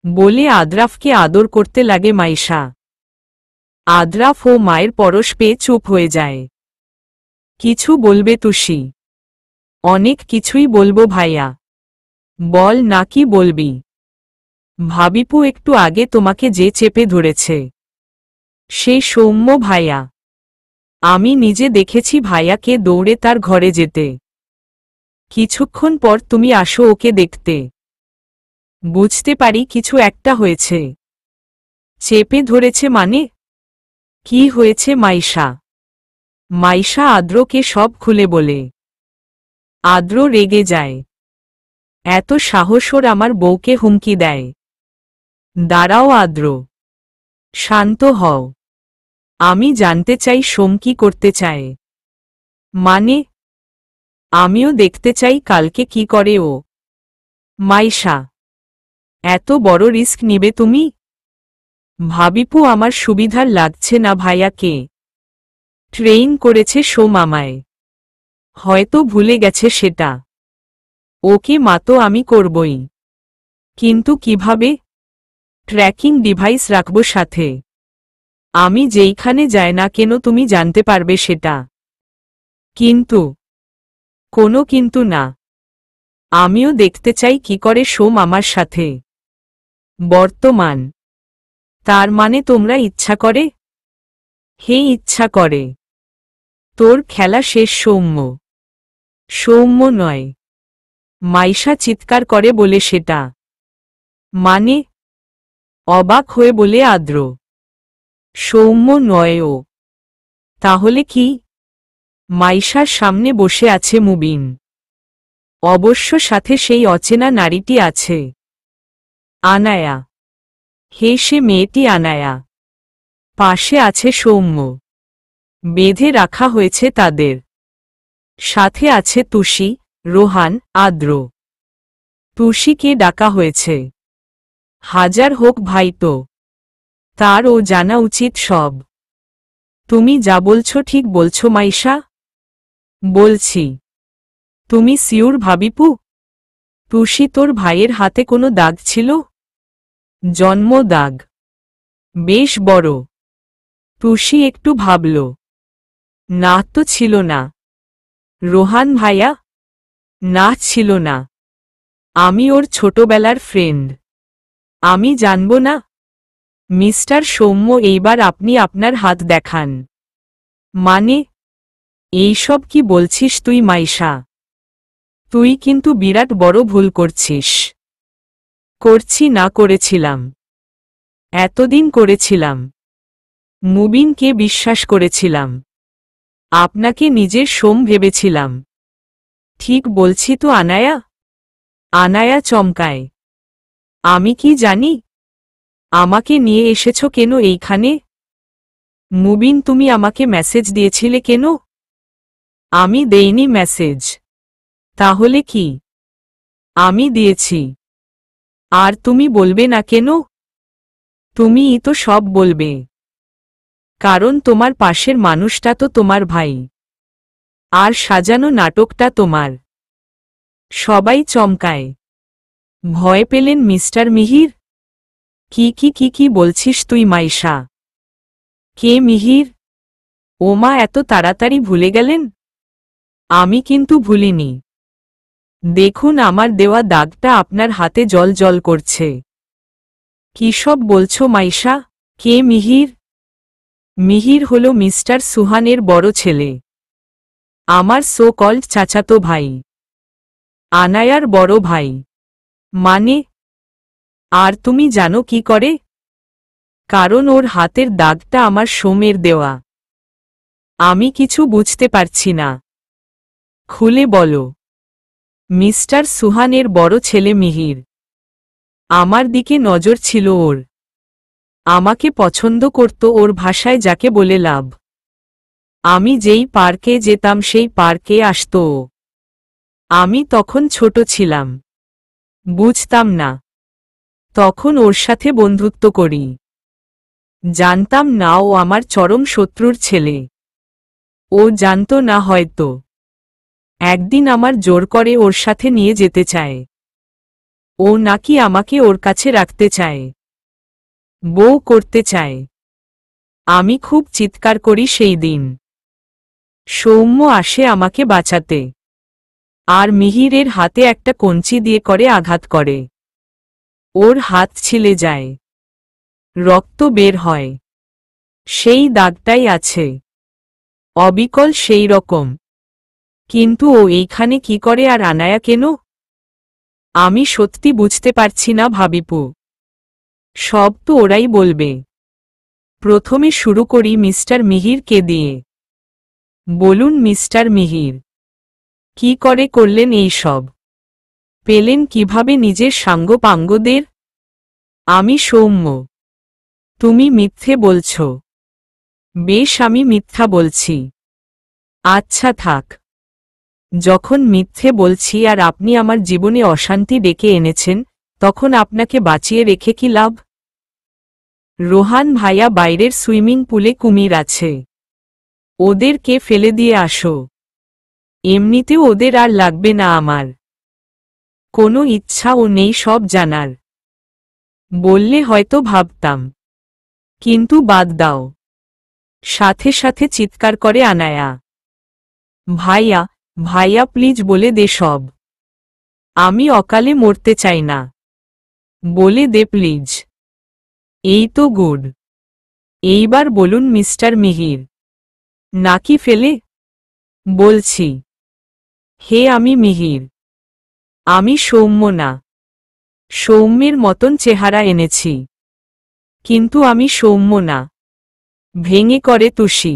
বলে আদ্রাফকে আদর করতে লাগে মাইশা। আদ্রাফ ও মায়ের পরশ পেয়ে চুপ হয়ে যায়। কিছু বলবে তুষি? অনেক কিছুই বলবো ভাইয়া। বল না কি বলবি? ভাবিপু একটু আগে তোমাকে যে চেপে ধরেছে, সে সৌম্য ভাইয়া। আমি নিজে দেখেছি ভাইয়াকে দৌড়ে তার ঘরে যেতে। কিছুক্ষণ পর তুমি আসো ওকে দেখতে। বুঝতে পারি কিছু একটা হয়েছে। চেপে ধরেছে মানে? কি হয়েছে মাইশা? মাইশা আদ্রকে সব খুলে বলে। আদ্র রেগে যায়। এত সাহস ওর আমার বউকে হুমকি দেয়? দাঁড়াও আদ্র, শান্ত হও। আমি জানতে চাই সোম কি করতে চায়। মানে? আমিও দেখতে চাই কালকে কি করে ও। মাইশা, এত বড় রিস্ক নিবে তুমি? ভাবিপু আমার সুবিধার লাগছে না ভাইয়াকে। ট্রেইন করেছে সোম আমায়। হয়তো ভুলে গেছে সেটা। ওকে মাতো আমি করবই। কিন্তু কিভাবে? ট্র্যাকিং ডিভাইস রাখব সাথে। আমি যেইখানে যাই না কেন তুমি জানতে পারবে সেটা। কিন্তু? কোনো কিন্তু না। আমিও দেখতে চাই কি করে সোম আমার সাথে। বর্তমান। তার মানে তোমরা ইচ্ছা করে? হে ইচ্ছা করে। তোর খেলা শেষ সৌম্য। সৌম্য নয়। মাইশা চিৎকার করে বলে সেটা। মানে? অবাক হয়ে বলে আদ্র। সৌম্য নয় ও। তাহলে কি? মাইশার সামনে বসে আছে মুবিন। অবশ্য সাথে সেই অচেনা নারীটি আছে। আনায়া। হে সে মেয়েটি আনায়া। পাশে আছে সৌম্য। বেঁধে রাখা হয়েছে তাদের। সাথে আছে তুষি, রোহান, আদ্র। তুষিকে ডাকা হয়েছে। হাজার হোক ভাই তো। তার ও জানা উচিত সব। তুমি যা বলছো ঠিক বলছো মাইশা? বলছি। তুমি সিউর ভাবিপু? তুষি তোর ভাইয়ের হাতে কোনো দাগ ছিল? জন্ম দাগ। বেশ বড়। তুষি একটু ভাবল। না তো ছিল না। রোহান ভাইয়া? না ছিল না। আমি ওর ছোটবেলার ফ্রেন্ড। আমি জানব না? মিস্টার সৌম্য এইবার আপনি আপনার হাত দেখান। মানে? এইসব কি বলছিস তুই মাইশা? তুই কিন্তু বিরাট বড় ভুল করছিস। করছি না করেছিলাম। এতদিন করেছিলাম। মুবিনকে বিশ্বাস করেছিলাম। আপনাকে নিজের সোম ভেবেছিলাম। ঠিক বলছি তো আনায়া? আনায়া চমকায়। আমি কি জানি? আমাকে নিয়ে এসেছ কেন এইখানে? মুবিন তুমি আমাকে মেসেজ দিয়েছিলে কেন? আমি দেইনি মেসেজ। তাহলে কি? আমি দিয়েছি। আর তুমি বলবে না কেন? তুমিই তো সব বলবে। কারণ তোমার পাশের মানুষটা তো তোমার ভাই। আর সাজানো নাটকটা তোমার। সবাই চমকায়। ভয় পেলেন মিস্টার মিহির? কি বলছিস তুই মাইশা? কে মিহির? ওমা এত তাড়াতাড়ি ভুলে গেলেন? আমি কিন্তু ভুলিনি। দেখুন আমার দেওয়া দাগটা আপনার হাতে জল জল করছে। কি সব বলছো মাইশা? কে মিহির? মিহির হল মিস্টার সুহানের বড় ছেলে। আমার সো কল্ড চাচাতো ভাই। আনায়ার বড় ভাই। মানে? আর তুমি জানো কি করে? কারণ ওর হাতের দাগটা আমার সোমের দেওয়া। আমি কিছু বুঝতে পারছি না। খুলে বলো। মিস্টার সুহানের বড় ছেলে মিহির। আমার দিকে নজর ছিল ওর। আমাকে পছন্দ করত, ওর ভাষায় যাকে বলে লাভ। আমি যেই পার্কে যেতাম সেই পার্কে আসতো ও। আমি তখন ছোট ছিলাম, বুঝতাম না। তখন ওর সাথে বন্ধুত্ব করি। জানতাম না ও আমার চরম শত্রুর ছেলে। ও জানতো না হয়তো। একদিন আমার জোর করে ওর সাথে নিয়ে যেতে চায়। ও নাকি আমাকে ওর কাছে রাখতে চায়, বউ করতে চায়। আমি খুব চিৎকার করি সেই দিন। সৌম্য আসে আমাকে বাঁচাতে, আর মিহিরের হাতে একটা কঞ্চি দিয়ে করে আঘাত করে। ওর হাত ছিলে যায়, রক্ত বের হয়। সেই দাগটাই আছে, অবিকল সেই রকম। কিন্তু ও এইখানে কি করে, আর আনায়া কেন? আমি সত্যি বুঝতে পারছি না ভাবিপু। সব তো ওরাই বলবে। প্রথমে শুরু করি মিস্টার মিহিরকে দিয়ে। বলুন মিস্টার মিহির, কি করে করলেন এই সব? পেলেন কিভাবে নিজের সাঙ্গপাঙ্গদের? আমি সৌম্য। তুমি মিথ্যে বলছ। বেশ, আমি মিথ্যা বলছি। আচ্ছা থাক। যখন মিথ্যে বলছি আর আপনি আমার জীবনে অশান্তি ডেকে এনেছেন, তখন আপনাকে বাঁচিয়ে রেখে কি লাভ? রোহান ভাইয়া বাইরের সুইমিং পুলে কুমির আছে, ওদেরকে ফেলে দিয়ে আসো। এমনিতেও ওদের আর লাগবে না আমার। কোনো ইচ্ছাও নেই সব জানার। বললে হয়তো ভাবতাম, কিন্তু বাদ দাও। সাথে সাথে চিৎকার করে আনায়া। ভাইয়া, ভাইয়া প্লিজ বলে দে সব। আমি অকালে মরতে চাই না। বলে দে প্লিজ। এই তো গুড। এইবার বলুন মিস্টার মিহির, নাকি ফেলে? বলছি। হে আমি মিহির। আমি সৌম্য না। সৌম্যের মতন চেহারা এনেছি, কিন্তু আমি সৌম্য না। ভেঙে করে তুষি।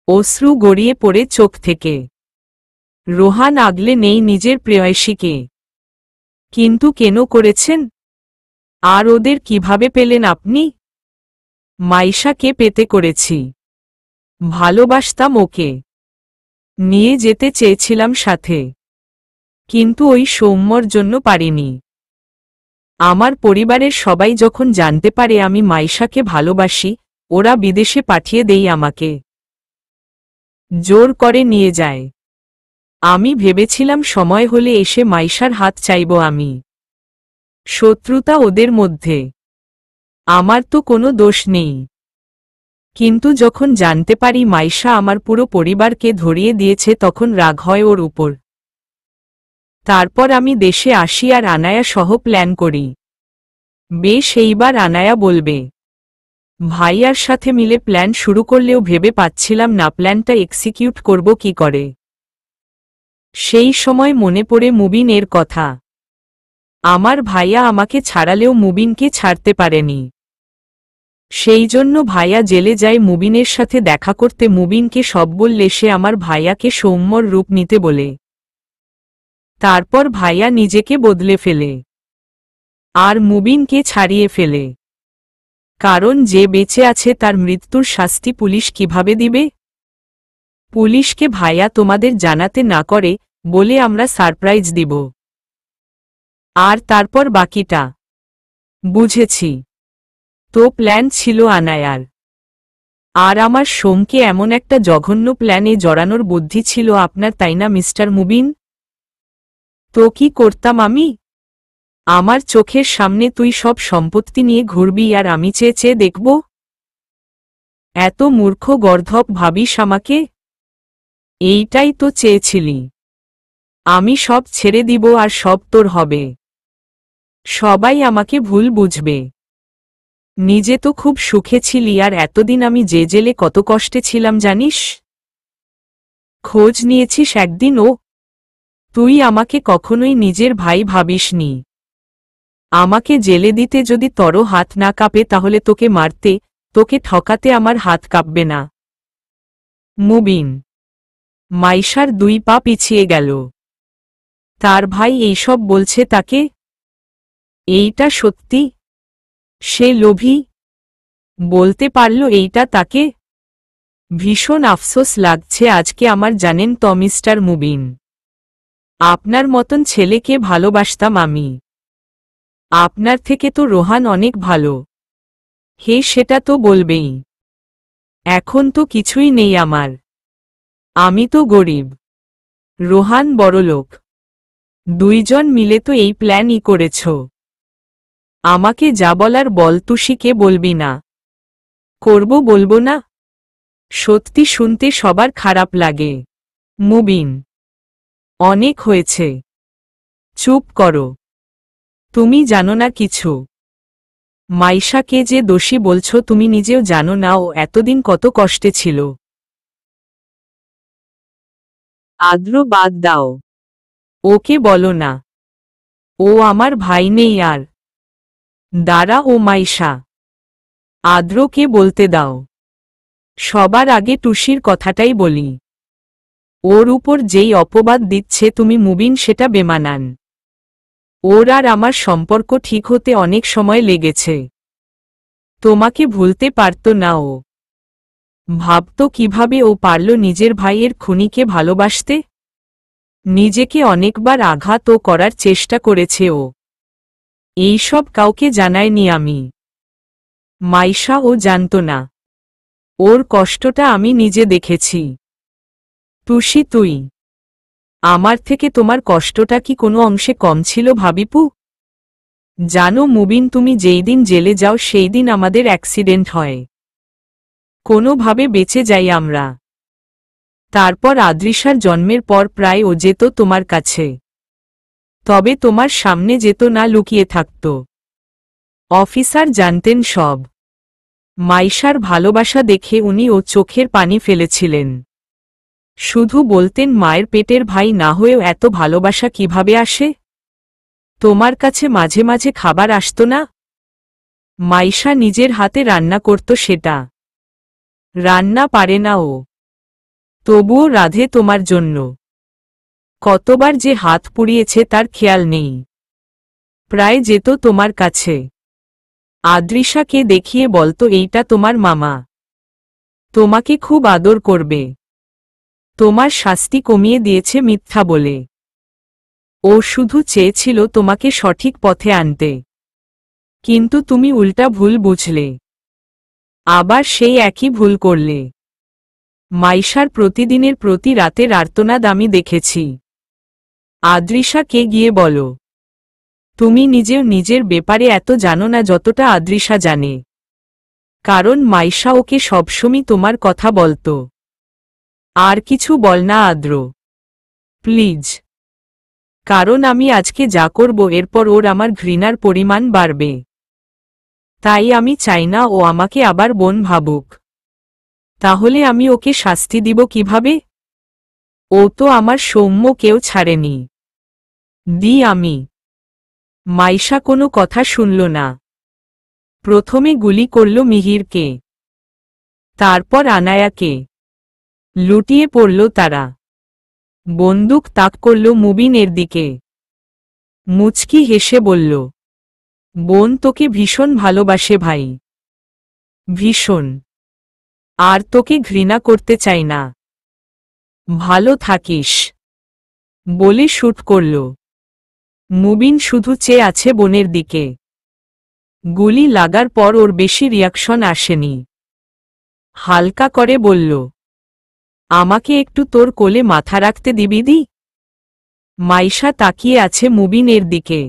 অশ্রু গড়িয়ে পড়ে চোখ থেকে। রোহান আগলে নেই নিজের প্রেয়সীকে। কিন্তু কেন করেছেন? আর ওদের কিভাবে পেলেন আপনি? মাইশাকে পেতে করেছি। ভালোবাসতাম ওকে। নিয়ে যেতে চেয়েছিলাম সাথে, কিন্তু ওই সৌম্যর জন্য পারিনি। আমার পরিবারের সবাই যখন জানতে পারে আমি মাইশাকে ভালোবাসি, ওরা বিদেশে পাঠিয়ে দেই আমাকে। জোর করে নিয়ে যায়। আমি ভেবেছিলাম সময় হলে এসে মাইশার হাত চাইব আমি। শত্রুতা ওদের মধ্যে। আমার তো কোনো দোষ নেই। কিন্তু যখন জানতে পারি মাইশা আমার পুরো পরিবারকে ধরিয়ে দিয়েছে, তখন রাগ হয় ওর উপর। তারপর আমি দেশে আসি আর আনায়া সহ প্ল্যান করি। বেশ, এইবার আনায়া বলবে। ভাইয়ার সাথে মিলে প্ল্যান শুরু করলেও ভেবে পাচ্ছিলাম না প্ল্যানটা এক্সিকিউট করব কি করে। সেই সময় মনে পড়ে মুবিনের কথা। আমার ভাইয়া আমাকে ছাড়ালেও মুবিনকে ছাড়তে পারেনি। সেই জন্য ভাইয়া জেলে যায় মুবিনের সাথে দেখা করতে। মুবিনকে সব বললে সে আমার ভাইয়াকে সৌম্যর রূপ নিতে বলে। তারপর ভাইয়া নিজেকে বদলে ফেলে আর মুবিনকে ছাড়িয়ে ফেলে। কারণ যে বেঁচে আছে তার মৃত্যুর শাস্তি পুলিশ কিভাবে দিবে? পুলিশকে ভাইয়া তোমাদের জানাতে না করে বলে আমরা সারপ্রাইজ দিব। আর তারপর বাকিটা বুঝেছি। তো প্ল্যান ছিল আনায়ার আর আমার সোমকে এমন একটা জঘন্য প্ল্যানে জড়ানোর বুদ্ধি ছিল আপনার, তাই না মিস্টার মুবিন? তো কি করতাম আমি? আমার চোখের সামনে তুই সব সম্পত্তি নিয়ে ঘুরবি আর আমি চেয়ে চেয়ে দেখব? এত মূর্খ গর্ধব ভাবিস আমাকে? এইটাই তো চেয়েছিলি। আমি সব ছেড়ে দিব আর সব তোর হবে। সবাই আমাকে ভুল বুঝবে। নিজে তো খুব সুখে ছিলি, আর এতদিন আমি যে জেলে কত কষ্টে ছিলাম জানিস? খোঁজ নিয়েছিস একদিন? ও তুই আমাকে কখনোই নিজের ভাই ভাবিসনি। আমাকে জেলে দিতে যদি তরো হাত না কাঁপে তাহলে তোকে মারতে, তোকে ঠকাতে আমার হাত কাঁপবে না। মুবিন মাইশার 2 পা পিছিয়ে গেল। তার ভাই এইসব বলছে তাকে? এইটা সত্যি? সে লোভী? বলতে পারল এইটা তাকে? ভীষণ আফসোস লাগছে আজকে আমার, জানেন তো মিস্টার মুবিন, আপনার মতন ছেলেকে ভালোবাসতাম আমি। আপনার থেকে তো রোহান অনেক ভালো। হে, সেটা তো বলবেই। এখন তো কিছুই নেই আমার। আমি তো গরিব, রোহান বড়লোক। দুইজন মিলে তো এই প্ল্যানই করেছ। আমাকে যা বলার বল, তুষিকে বলবি না? করব, বলবো না। সত্যি শুনতে সবার খারাপ লাগে। মুবিন, অনেক হয়েছে, চুপ করো। তুমি জানো না কিছু। মাইশাকে যে দোষী বলছো তুমি নিজেও জানো না ও এতদিন কত কষ্টে ছিল। আদ্র, বাদ দাও, ওকে বলো না। ও আমার ভাই নেই আর। দাঁড়া ও মাইশা, আদ্রকে বলতে দাও। সবার আগে টুসির কথাটাই বলি। ওর উপর যেই অপবাদ দিচ্ছে তুমি মুবিন, সেটা বেমানান। ওর আর আমার সম্পর্ক ঠিক হতে অনেক সময় লেগেছে। তোমাকে ভুলতে পারত না ও। ভাবতো কিভাবে ও পারল নিজের ভাইয়ের খুনিকে ভালোবাসতে। নিজেকে অনেকবার আঘাতও করার চেষ্টা করেছে ও। এইসব কাউকে জানায়নি আমি। মাইশা ও জানত না। ওর কষ্টটা আমি নিজে দেখেছি। টুসি, তুই, আমার থেকে তোমার কষ্টটা কি কোনো অংশে কম ছিল ভাবিপু? জানো মুবিন, তুমি যেই দিন জেলে যাও সেই দিন আমাদের অ্যাক্সিডেন্ট হয়। কোনোভাবে বেঁচে যাই আমরা। তারপর আদ্রিশার জন্মের পর প্রায় ও যেত তোমার কাছে। তবে তোমার সামনে যেত না, লুকিয়ে থাকত। অফিসার জানতেন সব। মাইশার ভালোবাসা দেখে উনি ও চোখের পানি ফেলেছিলেন। শুধু বলতেন, মায়ের পেটের ভাই না হয়েও এত ভালোবাসা কিভাবে আসে? তোমার কাছে মাঝে মাঝে খাবার আসতো না? মাইশা নিজের হাতে রান্না করত সেটা। রান্না পারে না ও, তবুও রাধে তোমার জন্য। কতবার যে হাত পুড়িয়েছে তার খেয়াল নেই। প্রায় যেত তোমার কাছে। আদ্রিশাকে দেখিয়ে বলতো, এইটা তোমার মামা, তোমাকে খুব আদর করবে। তোমার শাস্তি কমিয়ে দিয়েছে মিথ্যা বলে। ও শুধু চেয়েছিল তোমাকে সঠিক পথে আনতে। কিন্তু তুমি উল্টা ভুল বুঝলে। আবার সেই একই ভুল করলে। মাইশার প্রতিদিনের প্রতি রাতের আর্তনাদ আমি দেখেছি। আদ্রিশাকে গিয়ে বলো, তুমি নিজেও নিজের ব্যাপারে এত জানো না যতটা আদ্রিশা জানে। কারণ মাইশা ওকে সবসময় তোমার কথা বলতো। আর কিছু বল না আদ্র, প্লিজ। কারণ আমি আজকে যা করব এরপর ওর আমার ঘৃণার পরিমাণ বাড়বে। তাই আমি চাই না ও আমাকে আবার বোন ভাবুক। তাহলে আমি ওকে শাস্তি দিব কিভাবে? ও তো আমার সৌম্য কেউ ছাড়েনি। আমি। মাইশা কোনো কথা শুনল না। প্রথমে গুলি করল মিহিরকে, তারপর আনায়াকে। লুটিয়ে পড়ল তারা। বন্দুক তাক করল মুবিনের দিকে। মুচকি হেসে বলল, বোন তোকে ভীষণ ভালোবাসে ভাই। ভীষণ। আর তোকে ঘৃণা করতে চাই না। ভালো থাকিস, বলে শুট করল। মুবিন শুধু চেয়ে আছে বোনের দিকে। গুলি লাগার পর ওর বেশি রিয়াকশন আসেনি। হালকা করে বলল, আমাকে একটু তোর কোলে মাথা রাখতে দিবি দি? মাইশা তাকিয়ে আছে মুবিনের দিকে।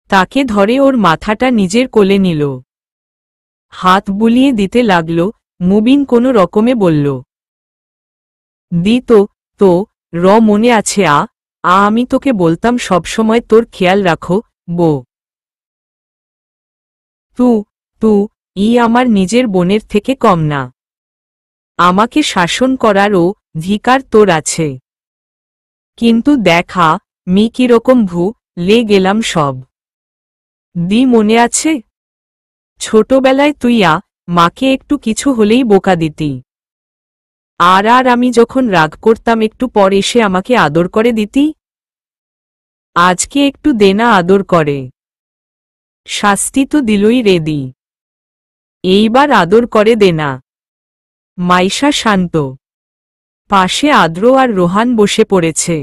তাকে ধরে ওর মাথাটা নিজের কোলে নিল। হাত বুলিয়ে দিতে লাগল। মুবিন কোনো রকমে বলল, দি তো, তো মনে আছে আমি তোকে বলতাম সবসময় তোর খেয়াল রাখো বো। তু আমার নিজের বোনের থেকে কম না। আমাকে শাসন করারও ধিকার তোর আছে। কিন্তু দেখা মি কিরকম লে গেলাম সব। দি মনে আছে? ছোটবেলায় তুই মাকে একটু কিছু হলেই বোকা দিতি। আর আর আমি যখন রাগ করতাম একটু পর এসে আমাকে আদর করে দিতি। আজকে একটু দেনা আদর করে। শাস্তি তো দিলই রেদি, এইবার আদর করে দেনা। মাইশা শান্ত। পাশে আদ্র আর রোহান বসে পড়েছে,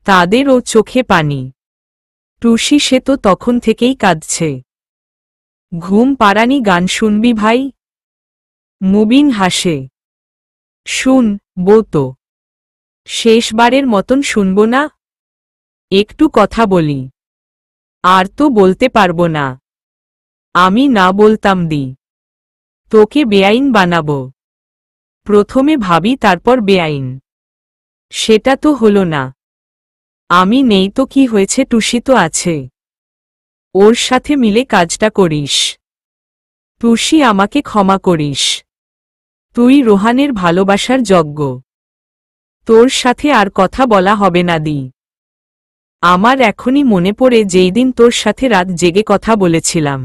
তাদেরও চোখে পানি। টুসি সে তো তখন থেকেই কাঁদছে। ঘুম পাড়ানি গান শুনবি ভাই? মুবিন হাসে। শুন বউ তো, শেষবারের মতন শুনব না? একটু কথা বলি। আর তো বলতে পারবো না। আমি না বলতাম দি, তোকে বেআইন বানাবো। প্রথমে ভাবি তারপর বেআইন, সেটা তো হলো না। আমি নেই তো কি হয়েছে, টুসি তো আছে, ওর সাথে মিলে কাজটা করিস। টুসি আমাকে ক্ষমা করিস, তুই রোহানের ভালোবাসার যোগ্য। তোর সাথে আর কথা বলা হবে না দি। আমার এখনই মনে পড়ে যেই দিন তোর সাথে রাত জেগে কথা বলেছিলাম,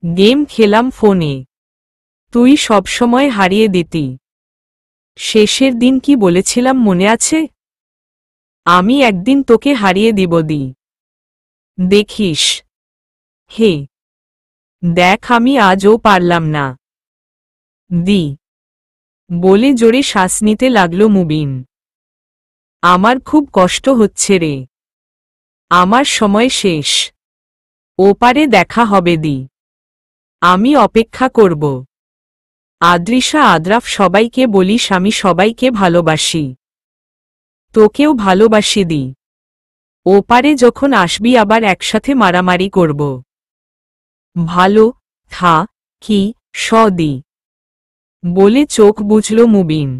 গেম খেলাম ফোনে, তুই সবসময় হারিয়ে দিতি। শেষের দিন কি বলেছিলাম মনে আছে? আমি একদিন তোকে হারিয়ে দিব দি, দেখিস। হে দেখ, আমি আজও পারলাম না দি, বলে জোরে শ্বাস নিতে লাগল মুবিন। আমার খুব কষ্ট হচ্ছে রে, আমার সময় শেষ, ওপারে দেখা হবে দি, আমি অপেক্ষা করব। আদ্রিসা আদ্রাফ সবাইকে বলিস আমি সবাইকে ভালোবাসি, তোকেও ভালোবাসি দি। ওপারে যখন আসবি আবার একসাথে মারামারি করব। ভালো থা কি সদি, বলে চোখ বুঝল মুবিন।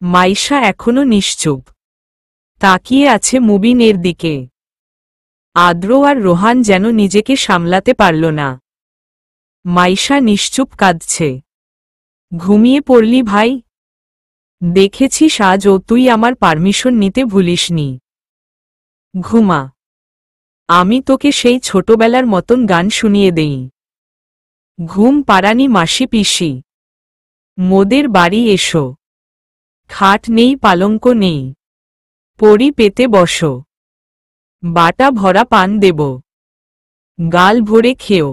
মাইশা এখনো নিশ্চুপ, তাকিয়ে আছে মুবিনের দিকে। আদ্র আর রোহান যেন নিজেকে সামলাতে পারল না। মাইশা নিশ্চুপ কাঁদছে। ঘুমিয়ে পড়লি ভাই? দেখেছিস আজও তুই আমার পারমিশন নিতে ভুলিসনি। ঘুমা, আমি তোকে সেই ছোটবেলার মতন গান শুনিয়ে দেই। ঘুম পাড়ানি মাসি পিসি, মোদের বাড়ি এসো, খাট নেই পালঙ্ক নেই, পরি পেতে বসো, বাটা ভরা পান দেব, গাল ভরে খেও।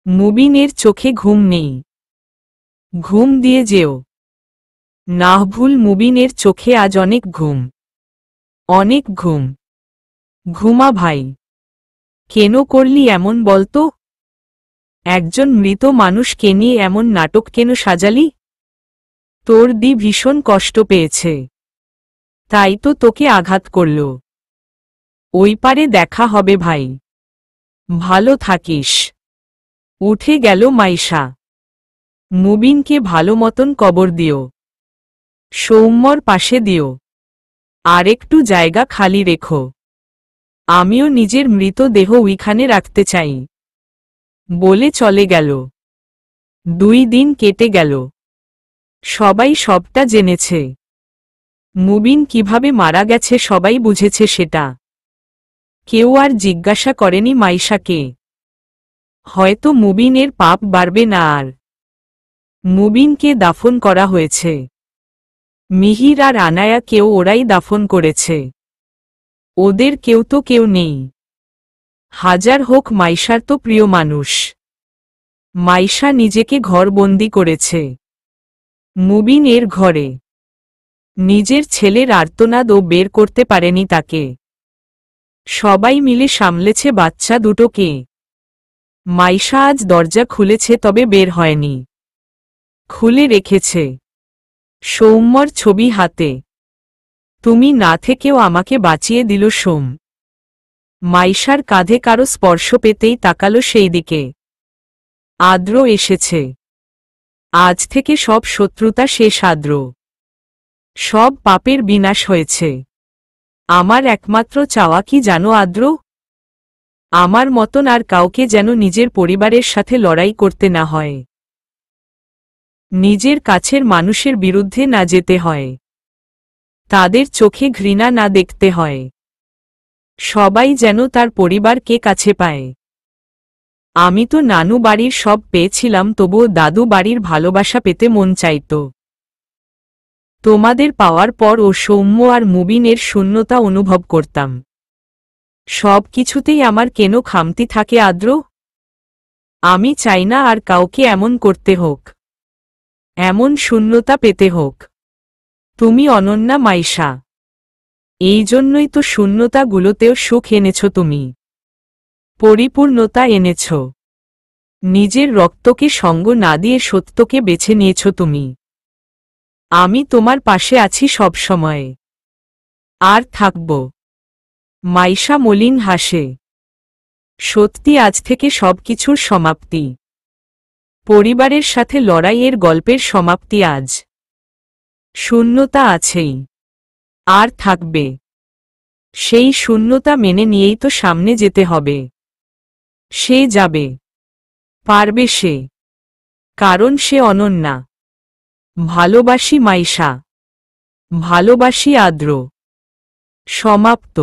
মুবিনের চোখে ঘুম নেই, ঘুম দিয়ে যেও। না ভুল, মুবিনের চোখে আজ অনেক ঘুম, অনেক ঘুম। ঘুমা ভাই, কেন করলি এমন বলতো? একজন মৃত মানুষকে নিয়ে এমন নাটক কেন সাজালি? তোর দি ভীষণ কষ্ট পেয়েছে, তাই তো তোকে আঘাত করল। ওই পারে দেখা হবে ভাই, ভালো থাকিস। উঠে গেল মাইশা। মুবিনকে ভালো মতন কবর দিও, সৌম্যর পাশে দিও, আর একটু জায়গা খালি রেখো। আমিও নিজের মৃতদেহ ওইখানে রাখতে চাই, বলে চলে গেল। 2 দিন কেটে গেল, সবাই সবটা জেনেছে। মুবিন কিভাবে মারা গেছে সবাই বুঝেছে সেটা। কেউ আর জিজ্ঞাসা করেনি মাইশাকে। হয়তো মুবিনের পাপ বাড়বে না আর। মুবিনকে দাফন করা হয়েছে। মিহির আর আনায়া কেউ ওরাই দাফন করেছে, ওদের কেউ তো কেউ নেই। হাজার হোক মাইশার তো প্রিয় মানুষ। মাইশা নিজেকে ঘরবন্দি করেছে, মুবিন এর ঘরে। নিজের ছেলের আর্তনাদও বের করতে পারেনি তাকে। সবাই মিলে সামলেছে বাচ্চা দুটোকে। মাইশা আজ দরজা খুলেছে তবে বের হয়নি, খুলে রেখেছে সৌম্যর ছবি হাতে। তুমি না থেকেও আমাকে বাঁচিয়ে দিল সোম। মাইশার কাঁধে কারো স্পর্শ পেতেই তাকালো সেই দিকে। আদ্র এসেছে। আজ থেকে সব শত্রুতা শেষ আদ্র, সব পাপের বিনাশ হয়েছে। আমার একমাত্র চাওয়া কি জানো আদ্র? আমার মতন আর কাউকে যেন নিজের পরিবারের সাথে লড়াই করতে না হয়, নিজের কাছের মানুষের বিরুদ্ধে না যেতে হয়, তাদের চোখে ঘৃণা না দেখতে হয়। সবাই যেন তার পরিবারকে কাছে পায়। আমি তো নানু বাড়ির সব পেয়েছিলাম, তবুও দাদু বাড়ির ভালোবাসা পেতে মন চাইত। তোমাদের পাওয়ার পর ও সৌম্য আর মুবিনের শূন্যতা অনুভব করতাম। সব কিছুতেই আমার কেন খামতি থাকে আদ্র? আমি চাই না আর কাউকে এমন করতে হোক, এমন শূন্যতা পেতে হোক। তুমি অনন্যা মাইশা, এই জন্যই তো শূন্যতাগুলোতেও সুখ এনেছ তুমি, পরিপূর্ণতা এনেছ। নিজের রক্তকে সঙ্গ না দিয়ে সত্যকে বেছে নিয়েছ তুমি। আমি তোমার পাশে আছি সবসময়, আর থাকব। মাইশা মলিন হাসে। সত্যি আজ থেকে সবকিছুর সমাপ্তি। পরিবারের সাথে লড়াইয়ের গল্পের সমাপ্তি আজ। শূন্যতা আছেই, আর থাকবে। সেই শূন্যতা মেনে নিয়েই তো সামনে যেতে হবে। সে যাবে, পারবে সে, কারণ সে অনন্যা। ভালোবাসি মাইশা, ভালোবাসি আদ্র। সমাপ্ত।